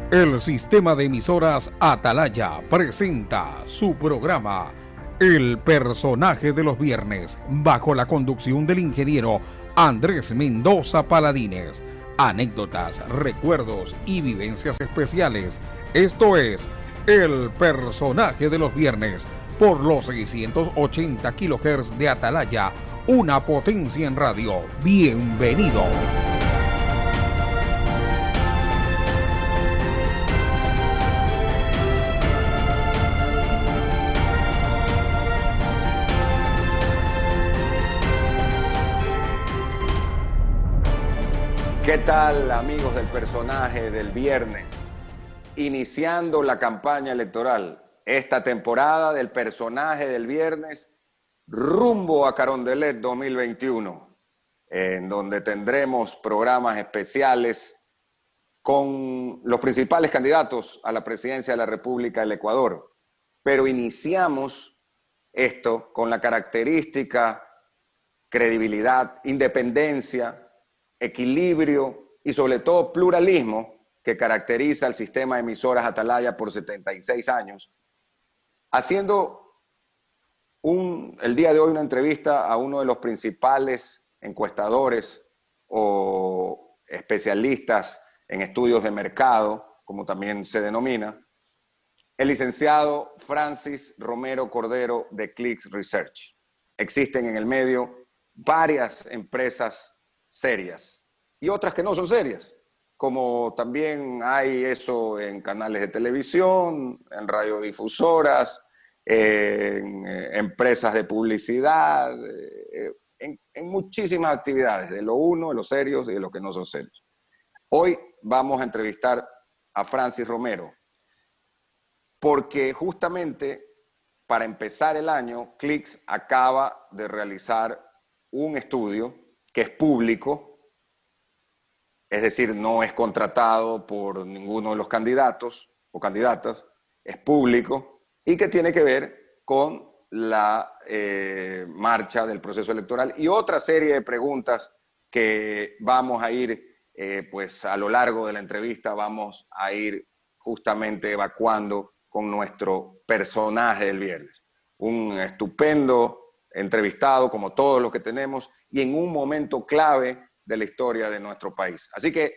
El sistema de emisoras Atalaya presenta su programa El Personaje de los Viernes, bajo la conducción del ingeniero Andrés Mendoza Paladines. Anécdotas, recuerdos y vivencias especiales. Esto es El Personaje de los Viernes, por los 680 kHz de Atalaya, una potencia en radio. Bienvenidos. ¿Qué tal, amigos del Personaje del Viernes? Iniciando la campaña electoral, esta temporada del Personaje del Viernes, rumbo a Carondelet 2021, en donde tendremos programas especiales con los principales candidatos a la presidencia de la República del Ecuador. Pero iniciamos esto con la característica, credibilidad, independencia, equilibrio y sobre todo pluralismo que caracteriza el sistema de emisoras Atalaya por 76 años, haciendo el día de hoy una entrevista a uno de los principales encuestadores o especialistas en estudios de mercado, como también se denomina, el licenciado Francis Romero Cordero de Clicks Research. Existen en el medio varias empresas serias y otras que no son serias, como también hay eso en canales de televisión, en radiodifusoras, en empresas de publicidad, en muchísimas actividades, de lo uno, de los serios y de los que no son serios. Hoy vamos a entrevistar a Francis Romero, porque justamente para empezar el año, Clicks acaba de realizar un estudio que es público, es decir, no es contratado por ninguno de los candidatos o candidatas, es público y que tiene que ver con la marcha del proceso electoral y otra serie de preguntas que vamos a ir, pues a lo largo de la entrevista vamos a ir justamente evacuando con nuestro personaje del viernes. Un estupendo entrevistado, como todos los que tenemos, y en un momento clave de la historia de nuestro país. Así que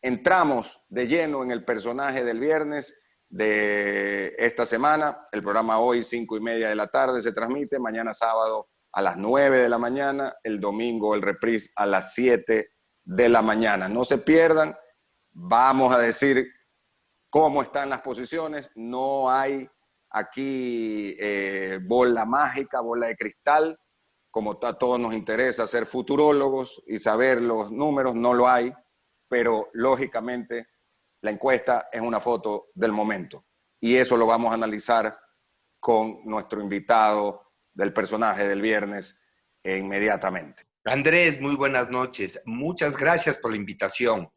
entramos de lleno en el personaje del viernes de esta semana. El programa hoy, 5:30 de la tarde, se transmite. Mañana sábado a las 9 de la mañana. El domingo el reprise a las 7 de la mañana. No se pierdan. Vamos a decir cómo están las posiciones. No hay aquí bola mágica, bola de cristal. Como a todos nos interesa ser futurólogos y saber los números, no lo hay, pero lógicamente la encuesta es una foto del momento. Y eso lo vamos a analizar con nuestro invitado del personaje del viernes inmediatamente. Andrés, muy buenas noches. Muchas gracias por la invitación.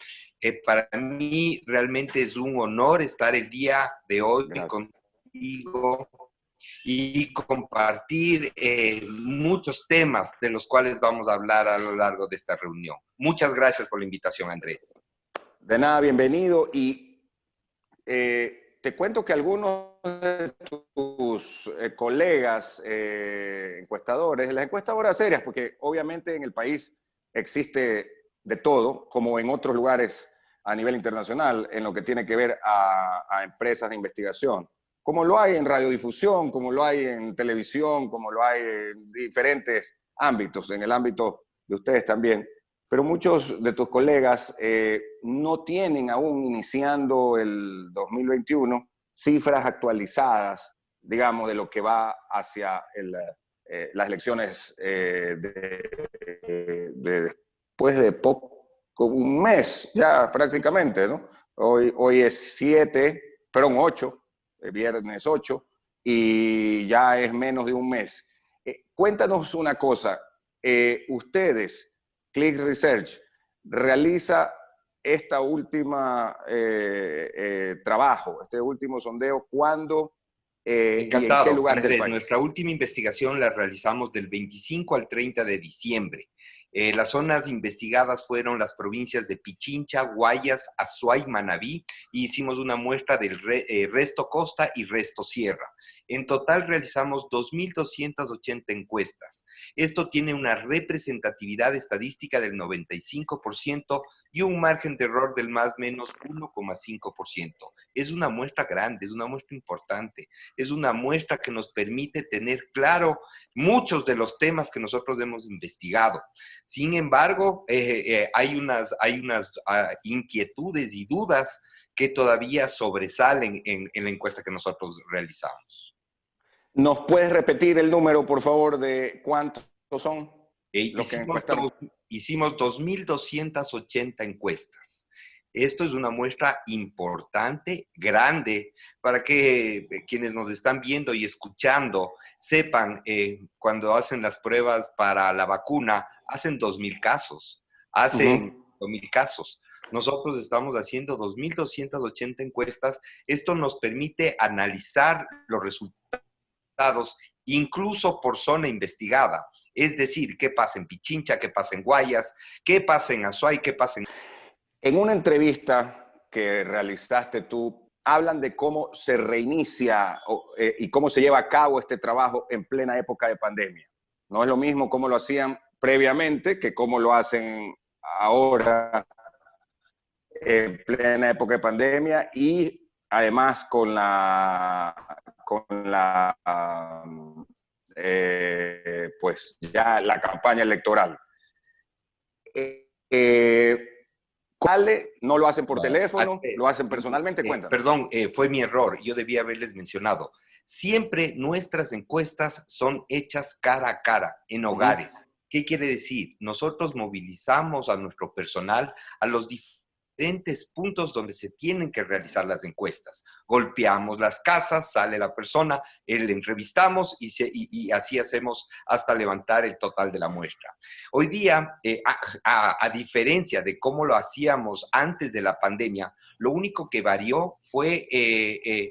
Para mí realmente es un honor estar el día de hoy contigo y compartir muchos temas de los cuales vamos a hablar a lo largo de esta reunión. Muchas gracias por la invitación, Andrés. De nada, bienvenido. Y te cuento que algunos de tus colegas encuestadores, las encuestadoras serias, porque obviamente en el país existe de todo, como en otros lugares a nivel internacional, en lo que tiene que ver a empresas de investigación, como lo hay en radiodifusión, como lo hay en televisión, como lo hay en diferentes ámbitos, en el ámbito de ustedes también. Pero muchos de tus colegas no tienen aún, iniciando el 2021, cifras actualizadas, digamos, de lo que va hacia las elecciones después de poco, un mes ya prácticamente, ¿no? Hoy es 8, viernes 8, y ya es menos de un mes. Cuéntanos una cosa, ustedes, Click Research, realiza esta última trabajo, este último sondeo, ¿cuándo ¿Y en qué Encantado, lugares del Andrés. país? Nuestra última investigación la realizamos del 25 al 30 de diciembre. Las zonas investigadas fueron las provincias de Pichincha, Guayas, Azuay, Manabí, y hicimos una muestra del resto costa y resto sierra. En total realizamos 2.280 encuestas. Esto tiene una representatividad estadística del 95% y un margen de error del más o menos 1,5%. Es una muestra grande, es una muestra importante, es una muestra que nos permite tener claro muchos de los temas que nosotros hemos investigado. Sin embargo, hay unas inquietudes y dudas que todavía sobresalen en la encuesta que nosotros realizamos. ¿Nos puedes repetir el número, por favor, de cuántos son los que encuestamos? Hicimos 2.280 encuestas. Esto es una muestra importante, grande, para que quienes nos están viendo y escuchando sepan, cuando hacen las pruebas para la vacuna, hacen 2.000 casos, hacen 2.000 casos. Nosotros estamos haciendo 2.280 encuestas. Esto nos permite analizar los resultados, incluso por zona investigada. Es decir, qué pasa en Pichincha, qué pasa en Guayas, qué pasa en Azuay, qué pasa en... En una entrevista que realizaste tú, hablan de cómo se reinicia y cómo se lleva a cabo este trabajo en plena época de pandemia. No es lo mismo cómo lo hacían previamente que cómo lo hacen ahora en plena época de pandemia y además con pues ya la campaña electoral. ¿Cuáles no lo hacen por teléfono? ¿Lo hacen personalmente? Cuéntame. Perdón, fue mi error. Yo debía haberles mencionado. Siempre nuestras encuestas son hechas cara a cara, en hogares. ¿Qué quiere decir? Nosotros movilizamos a nuestro personal a los diferentes puntos donde se tienen que realizar las encuestas. Golpeamos las casas, sale la persona, le entrevistamos y así hacemos hasta levantar el total de la muestra. Hoy día, a diferencia de cómo lo hacíamos antes de la pandemia, lo único que varió fue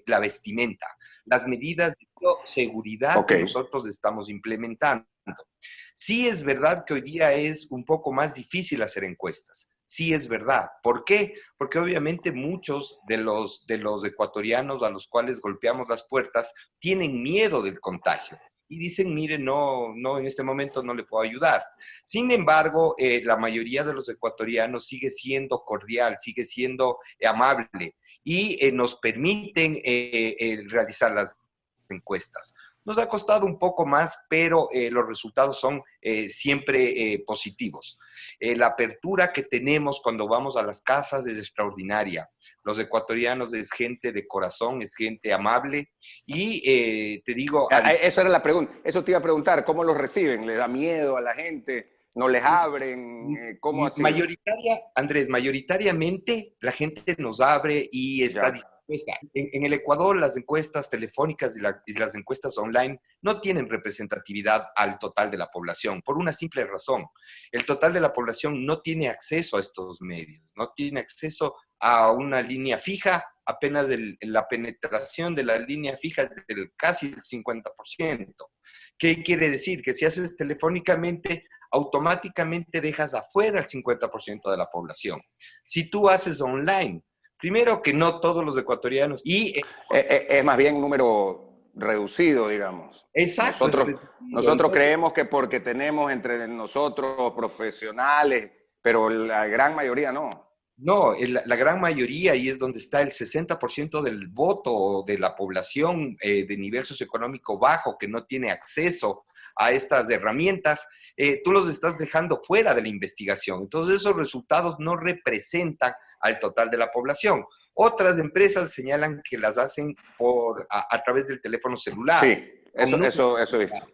la vestimenta, las medidas de seguridad que nosotros estamos implementando. Sí es verdad que hoy día es un poco más difícil hacer encuestas. Sí es verdad. ¿Por qué? Porque obviamente muchos de los ecuatorianos a los cuales golpeamos las puertas tienen miedo del contagio y dicen, mire, no, en este momento no le puedo ayudar. Sin embargo, la mayoría de los ecuatorianos sigue siendo cordial, sigue siendo amable y nos permiten realizar las encuestas. Nos ha costado un poco más, pero los resultados son siempre positivos. La apertura que tenemos cuando vamos a las casas es extraordinaria. Los ecuatorianos es gente de corazón, es gente amable y te digo... Esa era la pregunta. Eso te iba a preguntar, ¿cómo los reciben? ¿Les da miedo a la gente? ¿No les abren? ¿Cómo así? Mayoritariamente la gente nos abre y está dispuesta. En el Ecuador, las encuestas telefónicas y las encuestas online no tienen representatividad al total de la población, por una simple razón. El total de la población no tiene acceso a estos medios, no tiene acceso a una línea fija, apenas la penetración de la línea fija es del casi el 50%. ¿Qué quiere decir? Que si haces telefónicamente, automáticamente dejas afuera el 50% de la población. Si tú haces online, primero que no todos los ecuatorianos y... es más bien un número reducido, digamos. Exacto. Nosotros creemos que porque tenemos entre nosotros profesionales, pero la gran mayoría no. No, la gran mayoría, y es donde está el 60% del voto de la población de nivel socioeconómico bajo que no tiene acceso a estas herramientas, tú los estás dejando fuera de la investigación. Entonces esos resultados no representan al total de la población. Otras empresas señalan que las hacen a través del teléfono celular. Sí, eso he visto.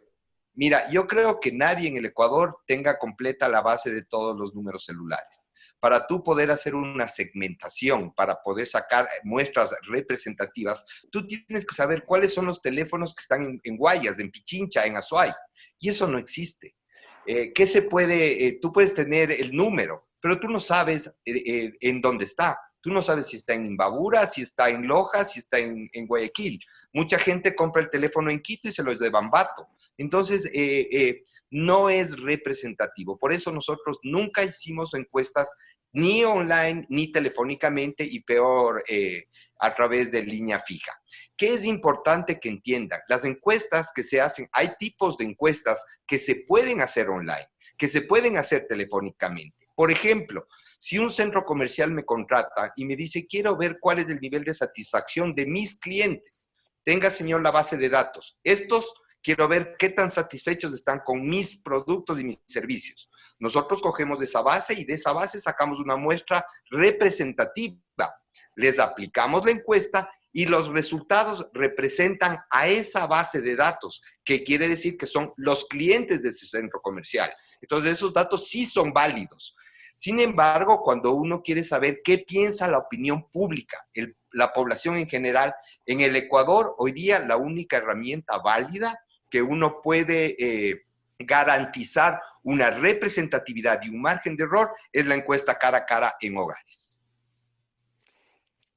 Mira, yo creo que nadie en el Ecuador tenga completa la base de todos los números celulares. Para tú poder hacer una segmentación, para poder sacar muestras representativas, tú tienes que saber cuáles son los teléfonos que están en Guayas, en Pichincha, en Azuay. Y eso no existe. ¿Qué se puede? Tú puedes tener el número, pero tú no sabes en dónde está. Tú no sabes si está en Imbabura, si está en Loja, si está en Guayaquil. Mucha gente compra el teléfono en Quito y se lo es de Bambato. Entonces, no es representativo. Por eso nosotros nunca hicimos encuestas ni online, ni telefónicamente, y peor, a través de línea fija. ¿Qué es importante que entiendan? Las encuestas que se hacen, hay tipos de encuestas que se pueden hacer online, que se pueden hacer telefónicamente. Por ejemplo, si un centro comercial me contrata y me dice, quiero ver cuál es el nivel de satisfacción de mis clientes. Tenga, señor, la base de datos. Estos, quiero ver qué tan satisfechos están con mis productos y mis servicios. Nosotros cogemos de esa base y de esa base sacamos una muestra representativa. Les aplicamos la encuesta y los resultados representan a esa base de datos, que quiere decir que son los clientes de ese centro comercial. Entonces, esos datos sí son válidos. Sin embargo, cuando uno quiere saber qué piensa la opinión pública, la población en general, en el Ecuador, hoy día la única herramienta válida que uno puede garantizar una representatividad y un margen de error es la encuesta cara a cara en hogares.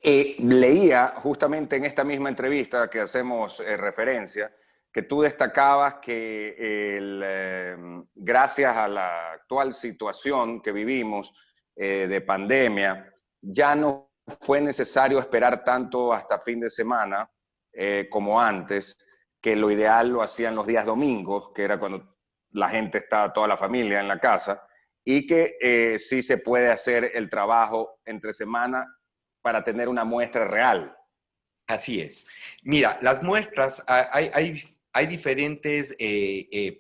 Leía justamente en esta misma entrevista que hacemos referencia, que tú destacabas que gracias a la actual situación que vivimos de pandemia, ya no fue necesario esperar tanto hasta fin de semana como antes, que lo ideal lo hacían los días domingos, que era cuando la gente estaba, toda la familia en la casa, y que sí se puede hacer el trabajo entre semana para tener una muestra real. Así es. Mira, las muestras, hay diferentes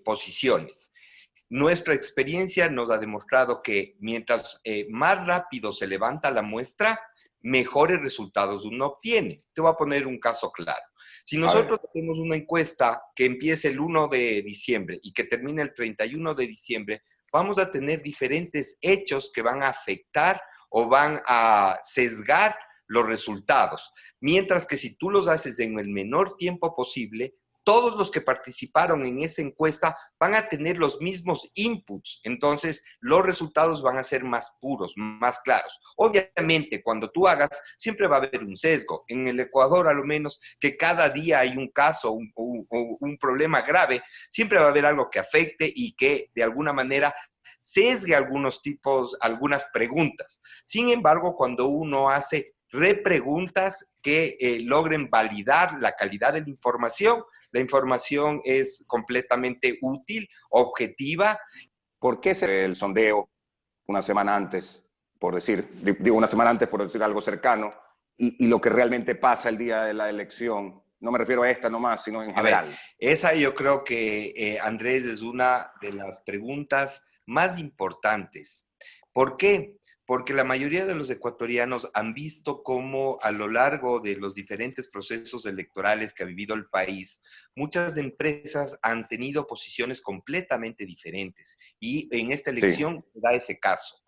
posiciones. Nuestra experiencia nos ha demostrado que mientras más rápido se levanta la muestra, mejores resultados uno obtiene. Te voy a poner un caso claro. Si nosotros tenemos una encuesta que empiece el 1 de diciembre y que termine el 31 de diciembre, vamos a tener diferentes hechos que van a afectar o van a sesgar los resultados. Mientras que si tú los haces en el menor tiempo posible, todos los que participaron en esa encuesta van a tener los mismos inputs. Entonces, los resultados van a ser más puros, más claros. Obviamente, cuando tú hagas, siempre va a haber un sesgo. En el Ecuador, a lo menos, que cada día hay un caso, un problema grave, siempre va a haber algo que afecte y que, de alguna manera, sesgue algunas preguntas. Sin embargo, cuando uno hace repreguntas que logren validar la calidad de la información es completamente útil, objetiva. ¿Por qué el sondeo una semana antes, por decir algo cercano, y lo que realmente pasa el día de la elección? No me refiero a esta nomás, sino en general. A ver, esa yo creo que, Andrés, es una de las preguntas más importantes. ¿Por qué? Porque la mayoría de los ecuatorianos han visto cómo a lo largo de los diferentes procesos electorales que ha vivido el país, muchas empresas han tenido posiciones completamente diferentes. Y en esta elección da ese caso.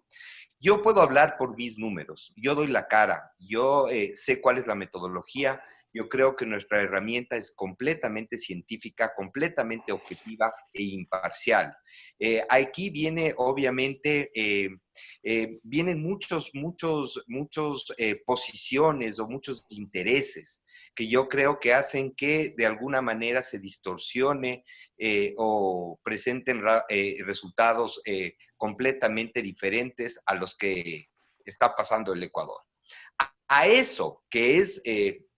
Yo puedo hablar por mis números, yo doy la cara, yo sé cuál es la metodología. Yo creo que nuestra herramienta es completamente científica, completamente objetiva e imparcial. Aquí viene, obviamente, vienen muchas posiciones o muchos intereses que yo creo que hacen que de alguna manera se distorsione o presenten resultados completamente diferentes a los que está pasando el Ecuador. A eso que es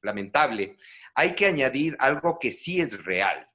lamentable, hay que añadir algo que sí es real.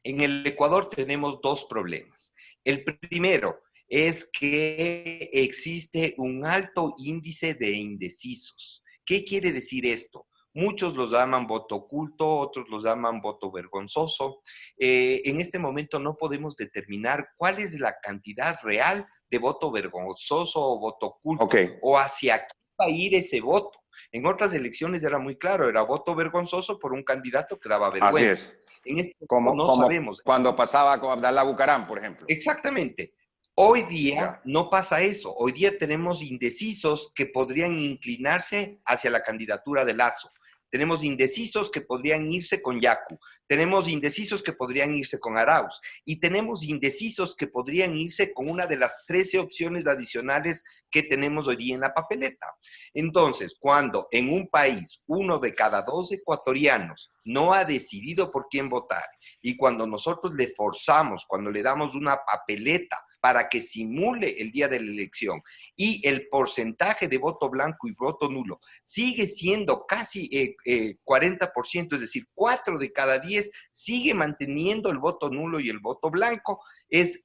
En el Ecuador tenemos dos problemas. El primero es que existe un alto índice de indecisos. ¿Qué quiere decir esto? Muchos los llaman voto oculto, otros los llaman voto vergonzoso. En este momento no podemos determinar cuál es la cantidad real de voto vergonzoso o voto oculto, o hacia qué va a ir ese voto. En otras elecciones era muy claro, era voto vergonzoso por un candidato que daba vergüenza. Así es. En este momento no sabemos. Cuando pasaba con Abdalá Bucaram, por ejemplo. Exactamente. Hoy día no pasa eso. Hoy día tenemos indecisos que podrían inclinarse hacia la candidatura de Lasso. tenemos indecisos que podrían irse con Yacu, tenemos indecisos que podrían irse con Arauz y tenemos indecisos que podrían irse con una de las 13 opciones adicionales que tenemos hoy día en la papeleta. Entonces, cuando en un país 1 de cada 2 ecuatorianos no ha decidido por quién votar y cuando nosotros le forzamos, cuando le damos una papeleta para que simule el día de la elección y el porcentaje de voto blanco y voto nulo sigue siendo casi 40%, es decir, 4 de cada 10 sigue manteniendo el voto nulo y el voto blanco, es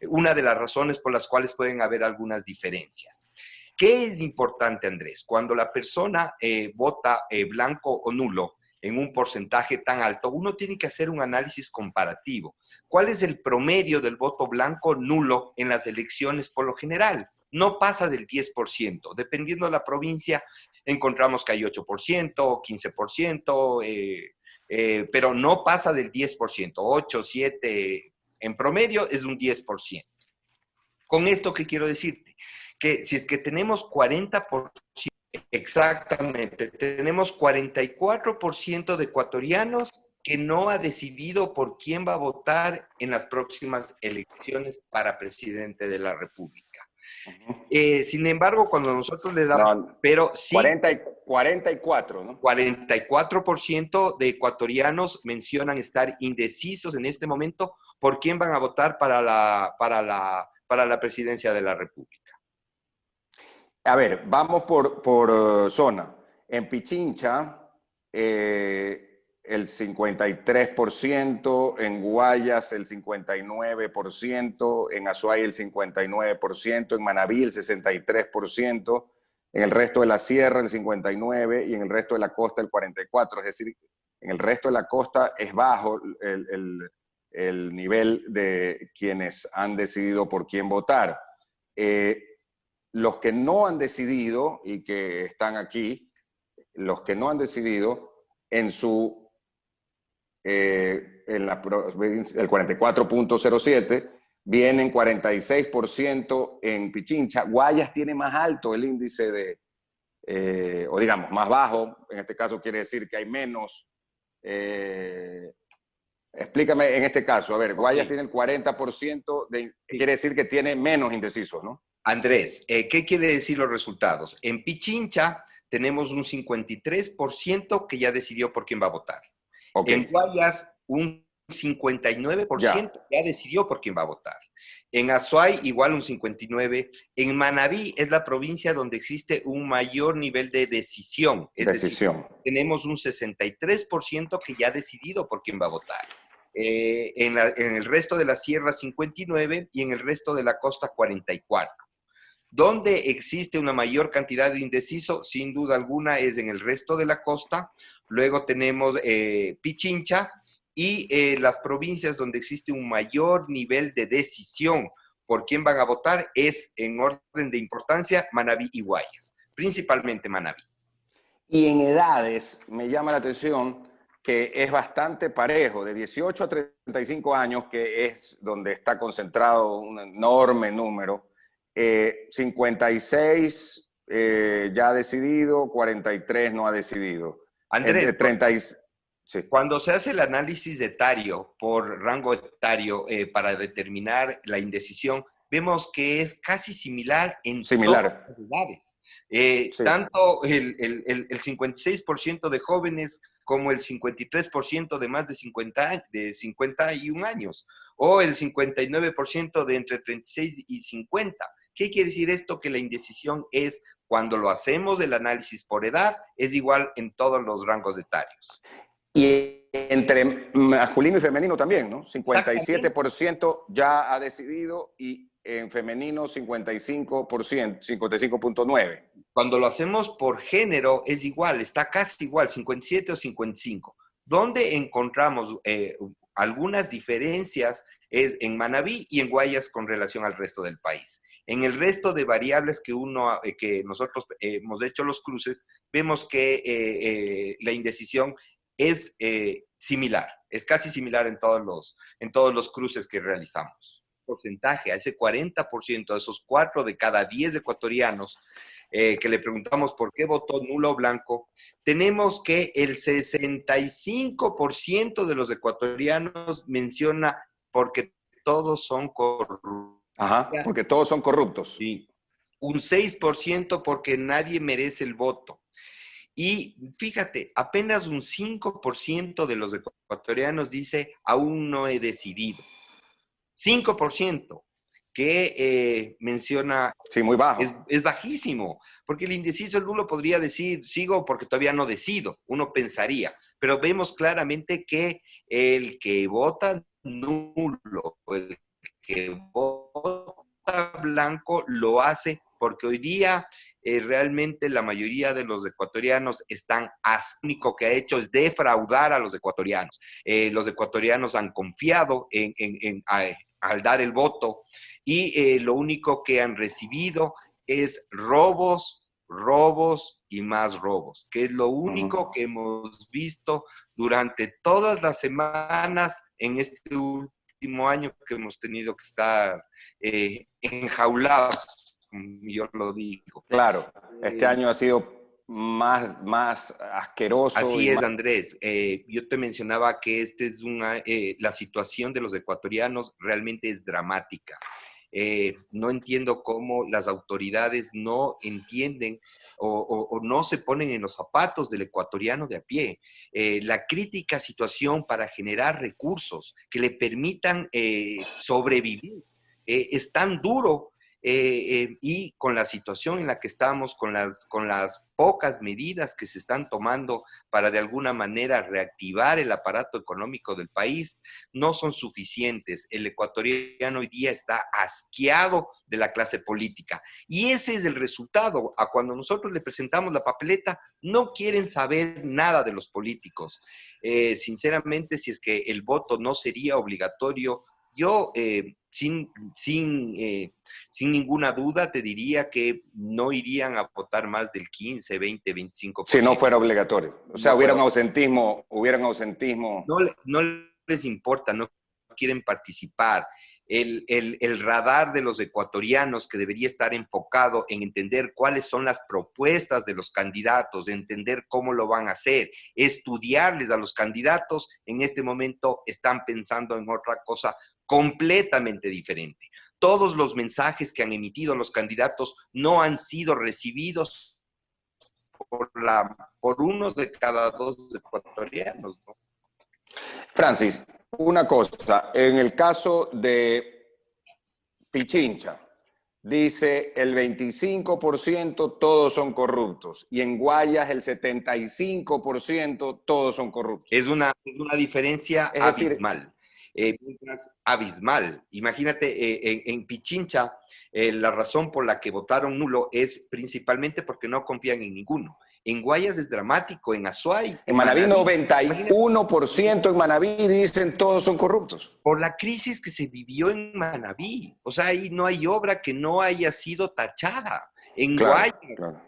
una de las razones por las cuales pueden haber algunas diferencias. ¿Qué es importante, Andrés? Cuando la persona vota blanco o nulo, en un porcentaje tan alto, uno tiene que hacer un análisis comparativo. ¿Cuál es el promedio del voto blanco nulo en las elecciones por lo general? No pasa del 10%. Dependiendo de la provincia, encontramos que hay 8%, 15%, pero no pasa del 10%. 8, 7, en promedio es un 10%. ¿Con esto qué quiero decirte? Que si es que tenemos 40%, exactamente, tenemos 44% de ecuatorianos que no ha decidido por quién va a votar en las próximas elecciones para presidente de la República. Sin embargo, cuando nosotros le damos, No, pero sí, 44, ¿no? 44% de ecuatorianos mencionan estar indecisos en este momento por quién van a votar para la presidencia de la República. A ver, vamos por zona. En Pichincha, el 53%, en Guayas el 59%, en Azuay el 59%, en Manabí el 63%, en el resto de la sierra el 59% y en el resto de la costa el 44%. Es decir, en el resto de la costa es bajo el nivel de quienes han decidido por quién votar. Los que no han decidido y que están aquí, los que no han decidido, el 44.07, vienen 46% en Pichincha. Guayas tiene más alto el índice o digamos, más bajo. En este caso quiere decir que hay menos. Explícame en este caso. A ver, Guayas tiene el 40%, quiere decir que tiene menos indecisos, ¿no? Andrés, ¿qué quiere decir los resultados? En Pichincha tenemos un 53% que ya decidió por quién va a votar. Okay. En Guayas, un 59% ya decidió por quién va a votar. En Azuay, igual un 59%. En Manabí es la provincia donde existe un mayor nivel de decisión. Es decir, tenemos un 63% que ya ha decidido por quién va a votar. En el resto de la sierra, 59%, y en el resto de la costa, 44%. Donde existe una mayor cantidad de indeciso, sin duda alguna, es en el resto de la costa. Luego tenemos Pichincha y las provincias donde existe un mayor nivel de decisión por quién van a votar es, en orden de importancia, Manabí y Guayas, principalmente Manabí. Y en edades, me llama la atención que es bastante parejo, de 18 a 35 años, que es donde está concentrado un enorme número. 56 ya ha decidido, 43 no ha decidido. Andrés, 30 sí. Cuando se hace el análisis etario por rango etario para determinar la indecisión, vemos que es casi similar en todas las edades. Sí. Tanto el 56% de jóvenes como el 53% de más de 51 años, o el 59% de entre 36 y 50. ¿Qué quiere decir esto? Que la indecisión es, cuando lo hacemos el análisis por edad, es igual en todos los rangos etarios. Y entre masculino y femenino también, ¿no? 57% ya ha decidido y en femenino 55%, 55.9%. Cuando lo hacemos por género es igual, está casi igual, 57 o 55. ¿Dónde encontramos algunas diferencias? Es en Manabí y en Guayas con relación al resto del país. En el resto de variables que nosotros hemos hecho los cruces, vemos que la indecisión es similar, es casi similar en todos los cruces que realizamos. Porcentaje, a ese 40%, a esos 4 de cada 10 ecuatorianos que le preguntamos por qué votó nulo o blanco, tenemos que el 65% de los ecuatorianos menciona porque todos son corruptos. Ajá, porque todos son corruptos. Sí. Un 6% porque nadie merece el voto. Y fíjate, apenas un 5% de los ecuatorianos dice, aún no he decidido. 5% que menciona... Sí, muy bajo. Es bajísimo, porque el indeciso, el nulo podría decir, sigo porque todavía no decido, uno pensaría, pero vemos claramente que el que vota nulo, el que vota blanco, lo hace porque hoy día realmente la mayoría de los ecuatorianos están, lo único que ha hecho es defraudar a los ecuatorianos. Los ecuatorianos han confiado al dar el voto y lo único que han recibido es robos, robos y más robos, que es lo único que hemos visto durante todas las semanas en este último año que hemos tenido que estar enjaulados. Yo lo digo. Claro, este año ha sido más asqueroso. Así es, Andrés. Yo te mencionaba que la situación de los ecuatorianos realmente es dramática. No entiendo cómo las autoridades no entienden o no se ponen en los zapatos del ecuatoriano de a pie. La crítica situación para generar recursos que le permitan sobrevivir es tan duro. Y con la situación en la que estamos, con las pocas medidas que se están tomando para de alguna manera reactivar el aparato económico del país, no son suficientes. El ecuatoriano hoy día está asqueado de la clase política. Y ese es el resultado. A cuando nosotros le presentamos la papeleta, no quieren saber nada de los políticos. Sinceramente, si es que el voto no sería obligatorio, yo, sin ninguna duda, te diría que no irían a votar más del 15, 20, 25%. Si no fuera obligatorio. O sea, no hubieran ausentismo. No les importa, no quieren participar. El radar de los ecuatorianos que debería estar enfocado en entender cuáles son las propuestas de los candidatos, de entender cómo lo van a hacer, estudiarles a los candidatos, en este momento están pensando en otra cosa completamente diferente. Todos los mensajes que han emitido los candidatos no han sido recibidos por uno de cada dos ecuatorianos, ¿no? Francis, una cosa, en el caso de Pichincha, dice el 25% todos son corruptos y en Guayas el 75% todos son corruptos. Es una diferencia abismal. Abismal. Imagínate, en Pichincha, la razón por la que votaron nulo es principalmente porque no confían en ninguno. En Guayas es dramático, en Azuay. En Manabí 91% en Manabí dicen todos son corruptos. Por la crisis que se vivió en Manabí. O sea, ahí no hay obra que no haya sido tachada. En Guayas,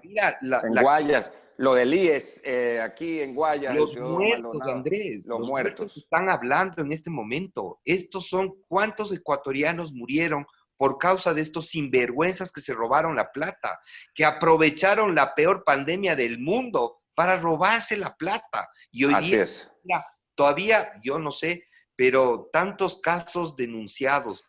mira, Guayas, lo del IES, aquí en Guayas. Los muertos, Andrés. Los muertos están hablando en este momento. Estos son cuántos ecuatorianos murieron por causa de estos sinvergüenzas que se robaron la plata, que aprovecharon la peor pandemia del mundo para robarse la plata. Y hoy día, mira, todavía, yo no sé, pero tantos casos denunciados,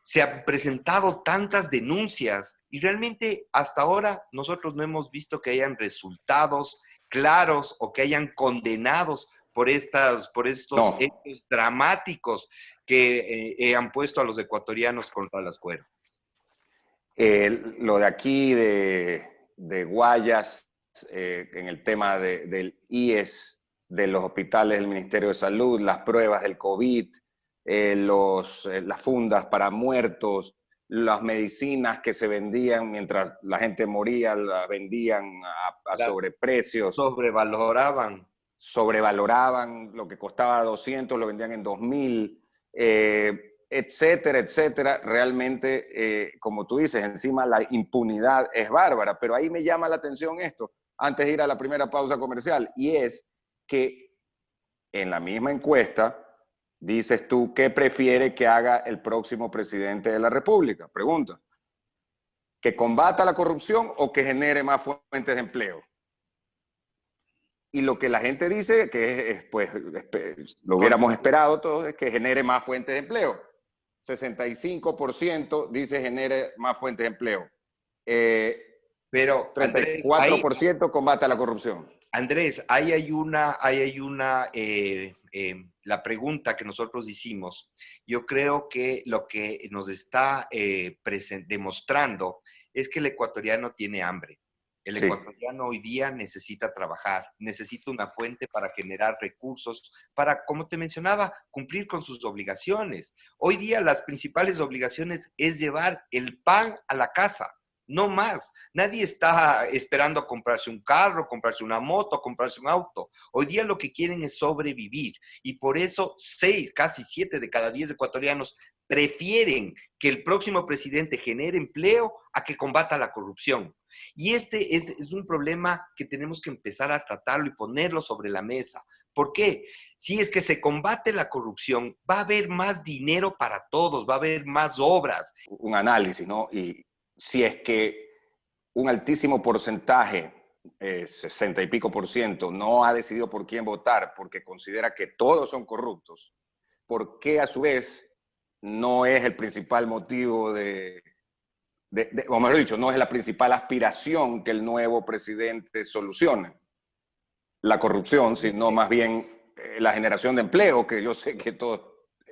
se han presentado tantas denuncias y realmente hasta ahora nosotros no hemos visto que hayan resultados claros o que hayan condenados por estos hechos dramáticos que han puesto a los ecuatorianos contra las cuerdas. Lo de aquí, de Guayas, en el tema del IES, de los hospitales del Ministerio de Salud, las pruebas del COVID, las fundas para muertos, las medicinas que se vendían mientras la gente moría, las vendían a sobreprecios. Sobrevaloraban, lo que costaba 200 lo vendían en 2.000, etcétera, etcétera. Realmente, como tú dices, encima la impunidad es bárbara, pero ahí me llama la atención esto, antes de ir a la primera pausa comercial, y es que en la misma encuesta Dices tú, ¿qué prefiere que haga el próximo presidente de la República? Pregunta. ¿Que combata la corrupción o que genere más fuentes de empleo? Y lo que la gente dice, que es, pues, lo hubiéramos esperado todos, es que genere más fuentes de empleo. 65% dice genere más fuentes de empleo. Pero, Andrés, 34% combate a la corrupción. Andrés, la pregunta que nosotros hicimos, yo creo que lo que nos está demostrando es que el ecuatoriano tiene hambre. El ecuatoriano hoy día necesita trabajar, necesita una fuente para generar recursos, para, como te mencionaba, cumplir con sus obligaciones. Hoy día las principales obligaciones es llevar el pan a la casa. No más. Nadie está esperando comprarse un carro, comprarse una moto, comprarse un auto. Hoy día lo que quieren es sobrevivir. Y por eso casi 7 de cada 10 ecuatorianos prefieren que el próximo presidente genere empleo a que combata la corrupción. Y este es un problema que tenemos que empezar a tratarlo y ponerlo sobre la mesa. ¿Por qué? Si es que se combate la corrupción, va a haber más dinero para todos, va a haber más obras. Un análisis, ¿no? Y si es que un altísimo porcentaje, 60 y pico por ciento, no ha decidido por quién votar porque considera que todos son corruptos, ¿por qué a su vez no es el principal motivo o mejor dicho, no es la principal aspiración que el nuevo presidente solucione la corrupción, sino más bien la generación de empleo, que yo sé que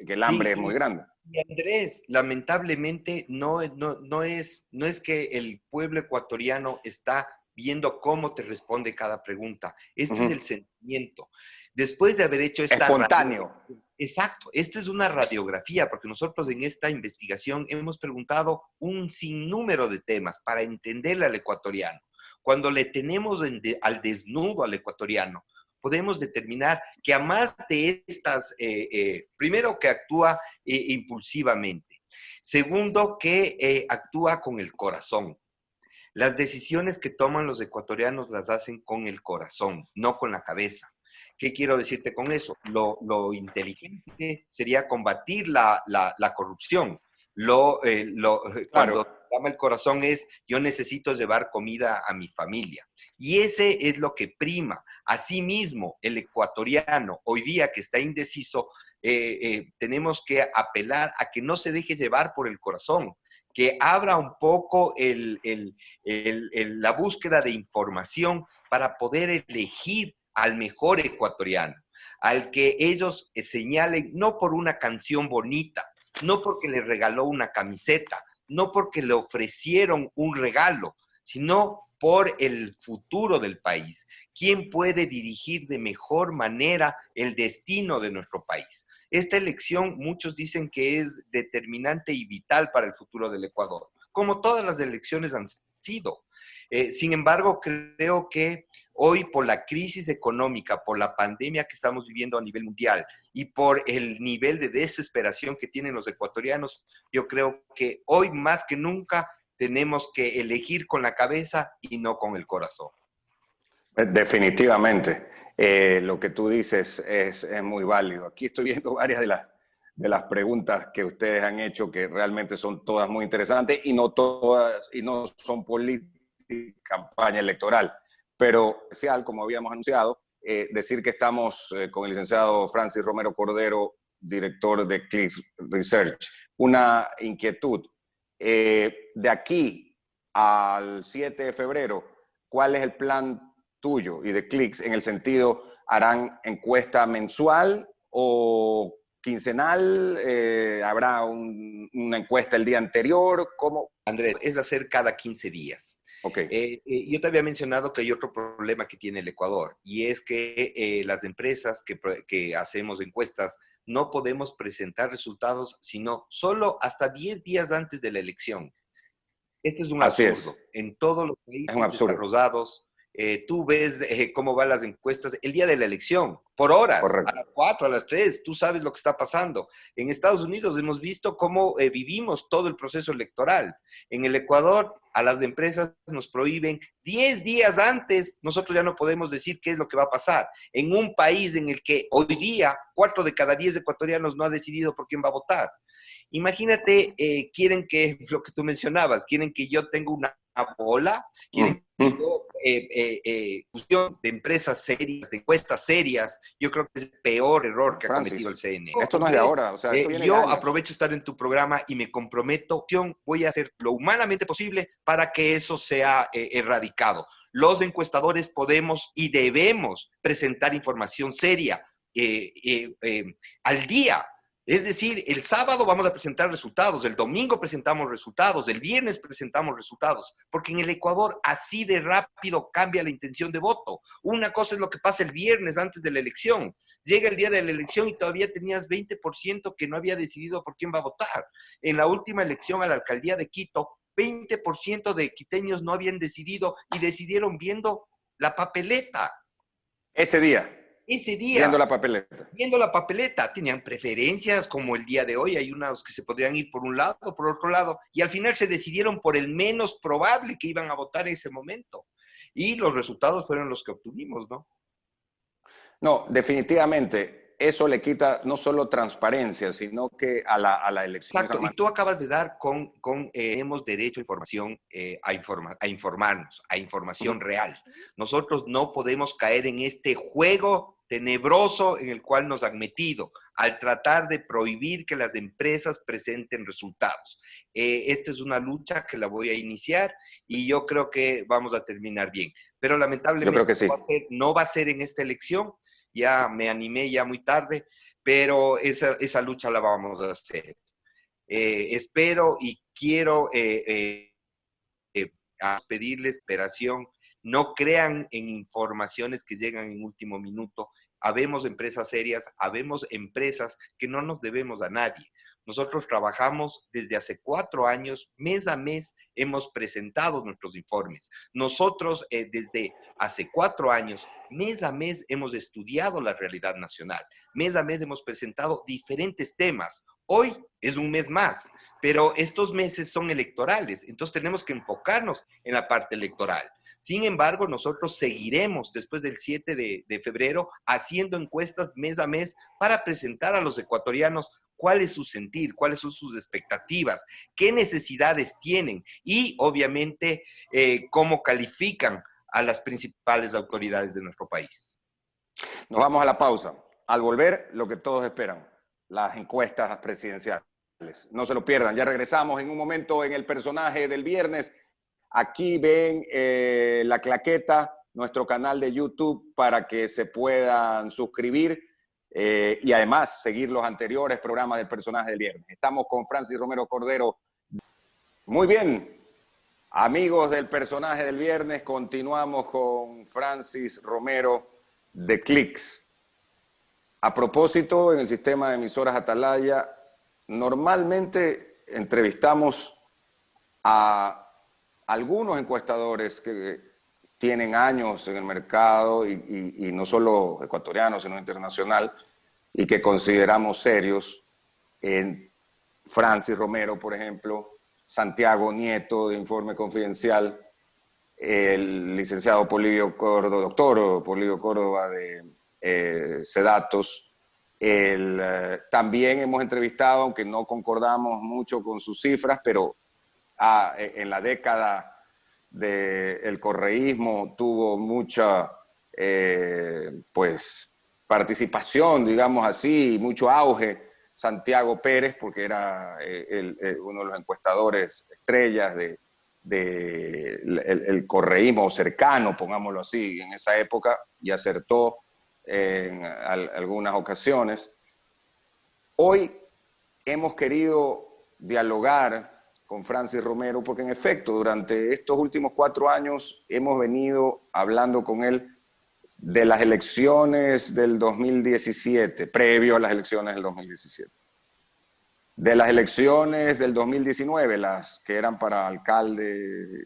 el hambre es muy grande? Y Andrés, lamentablemente no es que el pueblo ecuatoriano está viendo cómo te responde cada pregunta. Este es el sentimiento. Después de haber hecho esta... Espontáneo. Exacto, esta es una radiografía, porque nosotros en esta investigación hemos preguntado un sinnúmero de temas para entenderle al ecuatoriano. Cuando le tenemos al desnudo al ecuatoriano, podemos determinar que a más de estas, primero que actúa impulsivamente, segundo que actúa con el corazón. Las decisiones que toman los ecuatorianos las hacen con el corazón, no con la cabeza. ¿Qué quiero decirte con eso? Lo inteligente sería combatir la corrupción. Cuando llama el corazón es, yo necesito llevar comida a mi familia. Y ese es lo que prima. Asimismo, el ecuatoriano, hoy día que está indeciso, tenemos que apelar a que no se deje llevar por el corazón, que abra un poco la búsqueda de información para poder elegir al mejor ecuatoriano, al que ellos señalen no por una canción bonita, no porque le regaló una camiseta, no porque le ofrecieron un regalo, sino por el futuro del país. ¿Quién puede dirigir de mejor manera el destino de nuestro país? Esta elección, muchos dicen que es determinante y vital para el futuro del Ecuador, como todas las elecciones han sido. Sin embargo, creo que hoy por la crisis económica, por la pandemia que estamos viviendo a nivel mundial y por el nivel de desesperación que tienen los ecuatorianos, yo creo que hoy más que nunca tenemos que elegir con la cabeza y no con el corazón. Definitivamente. Lo que tú dices es muy válido. Aquí estoy viendo varias de las preguntas que ustedes han hecho, que realmente son todas muy interesantes y no todas, y no son políticas, campaña electoral, pero especial, como habíamos anunciado, decir que estamos con el licenciado Francis Romero Cordero, director de Clicks Research. Una inquietud. De aquí al 7 de febrero, ¿cuál es el plan tuyo y de Clicks en el sentido, harán encuesta mensual o quincenal? ¿Habrá una encuesta el día anterior? ¿Cómo? Andrés, es hacer cada 15 días. Okay. Yo te había mencionado que hay otro problema que tiene el Ecuador y es que las empresas que hacemos encuestas no podemos presentar resultados sino solo hasta 10 días antes de la elección. Esto es un absurdo. En todos los países desarrollados tú ves cómo van las encuestas el día de la elección, por horas, Correcto. a las 4, a las 3, tú sabes lo que está pasando. En Estados Unidos hemos visto cómo vivimos todo el proceso electoral. En el Ecuador, a las empresas nos prohíben 10 días antes, nosotros ya no podemos decir qué es lo que va a pasar. En un país en el que hoy día 4 de cada 10 ecuatorianos no ha decidido por quién va a votar. Imagínate, quieren que, lo que tú mencionabas, quieren que yo tenga una bola, quieren que yo, de empresas serias, de encuestas serias, yo creo que es el peor error que ha Francis, cometido el CNE. esto no es de ahora, o sea, esto viene de Yo años. aprovecho estar en tu programa y me comprometo, voy a hacer lo humanamente posible para que eso sea erradicado. Los encuestadores podemos y debemos presentar información seria al día. Es decir, el sábado vamos a presentar resultados, el domingo presentamos resultados, el viernes presentamos resultados, porque en el Ecuador así de rápido cambia la intención de voto. Una cosa es lo que pasa el viernes antes de la elección. Llega el día de la elección y todavía tenías 20% que no había decidido por quién va a votar. En la última elección a la alcaldía de Quito, 20% de quiteños no habían decidido y decidieron viendo la papeleta. Ese día. Viendo la papeleta. Tenían preferencias como el día de hoy, hay unos que se podrían ir por un lado, por otro lado, y al final se decidieron por el menos probable que iban a votar en ese momento. Y los resultados fueron los que obtuvimos, ¿no? No, definitivamente, eso le quita no solo transparencia, sino que a la elección... Exacto, y tú acabas de dar tenemos derecho a información, a informarnos, a información real. Nosotros no podemos caer en este juego tenebroso en el cual nos han metido, al tratar de prohibir que las empresas presenten resultados. Esta es una lucha que la voy a iniciar y yo creo que vamos a terminar bien. Pero lamentablemente yo creo que sí. no va a ser en esta elección, ya me animé ya muy tarde, pero esa lucha la vamos a hacer. Espero y quiero pedirles esperación. No crean en informaciones que llegan en último minuto. Habemos empresas serias, habemos empresas que no nos debemos a nadie. Nosotros trabajamos desde hace 4 años, mes a mes hemos presentado nuestros informes. Nosotros desde hace 4 años, mes a mes hemos estudiado la realidad nacional. Mes a mes hemos presentado diferentes temas. Hoy es un mes más, pero estos meses son electorales, entonces tenemos que enfocarnos en la parte electoral. Sin embargo, nosotros seguiremos después del 7 de febrero haciendo encuestas mes a mes para presentar a los ecuatorianos cuál es su sentir, cuáles son sus expectativas, qué necesidades tienen y, obviamente, cómo califican a las principales autoridades de nuestro país. Nos vamos a la pausa. Al volver, lo que todos esperan, las encuestas presidenciales. No se lo pierdan, ya regresamos en un momento en el personaje del viernes. Aquí ven la claqueta, nuestro canal de YouTube, para que se puedan suscribir y además seguir los anteriores programas del personaje del viernes. Estamos con Francis Romero Cordero. Muy bien, amigos del personaje del viernes, continuamos con Francis Romero de Clix. A propósito, en el sistema de emisoras Atalaya, normalmente entrevistamos a algunos encuestadores que tienen años en el mercado y no solo ecuatoriano, sino internacional, y que consideramos serios. En Francis Romero, por ejemplo, Santiago Nieto, de Informe Confidencial, el licenciado Polibio Córdoba, doctor Polibio Córdoba de Sedatos. También hemos entrevistado, aunque no concordamos mucho con sus cifras, pero en la década del correísmo tuvo mucha participación, digamos así, mucho auge, Santiago Pérez, porque era uno de los encuestadores estrellas del correísmo cercano, pongámoslo así, en esa época, y acertó en algunas ocasiones. Hoy hemos querido dialogar con Francis Romero, porque en efecto, durante estos últimos 4 años hemos venido hablando con él de las elecciones del 2017, previo a las elecciones del 2017. De las elecciones del 2019, las que eran para alcalde,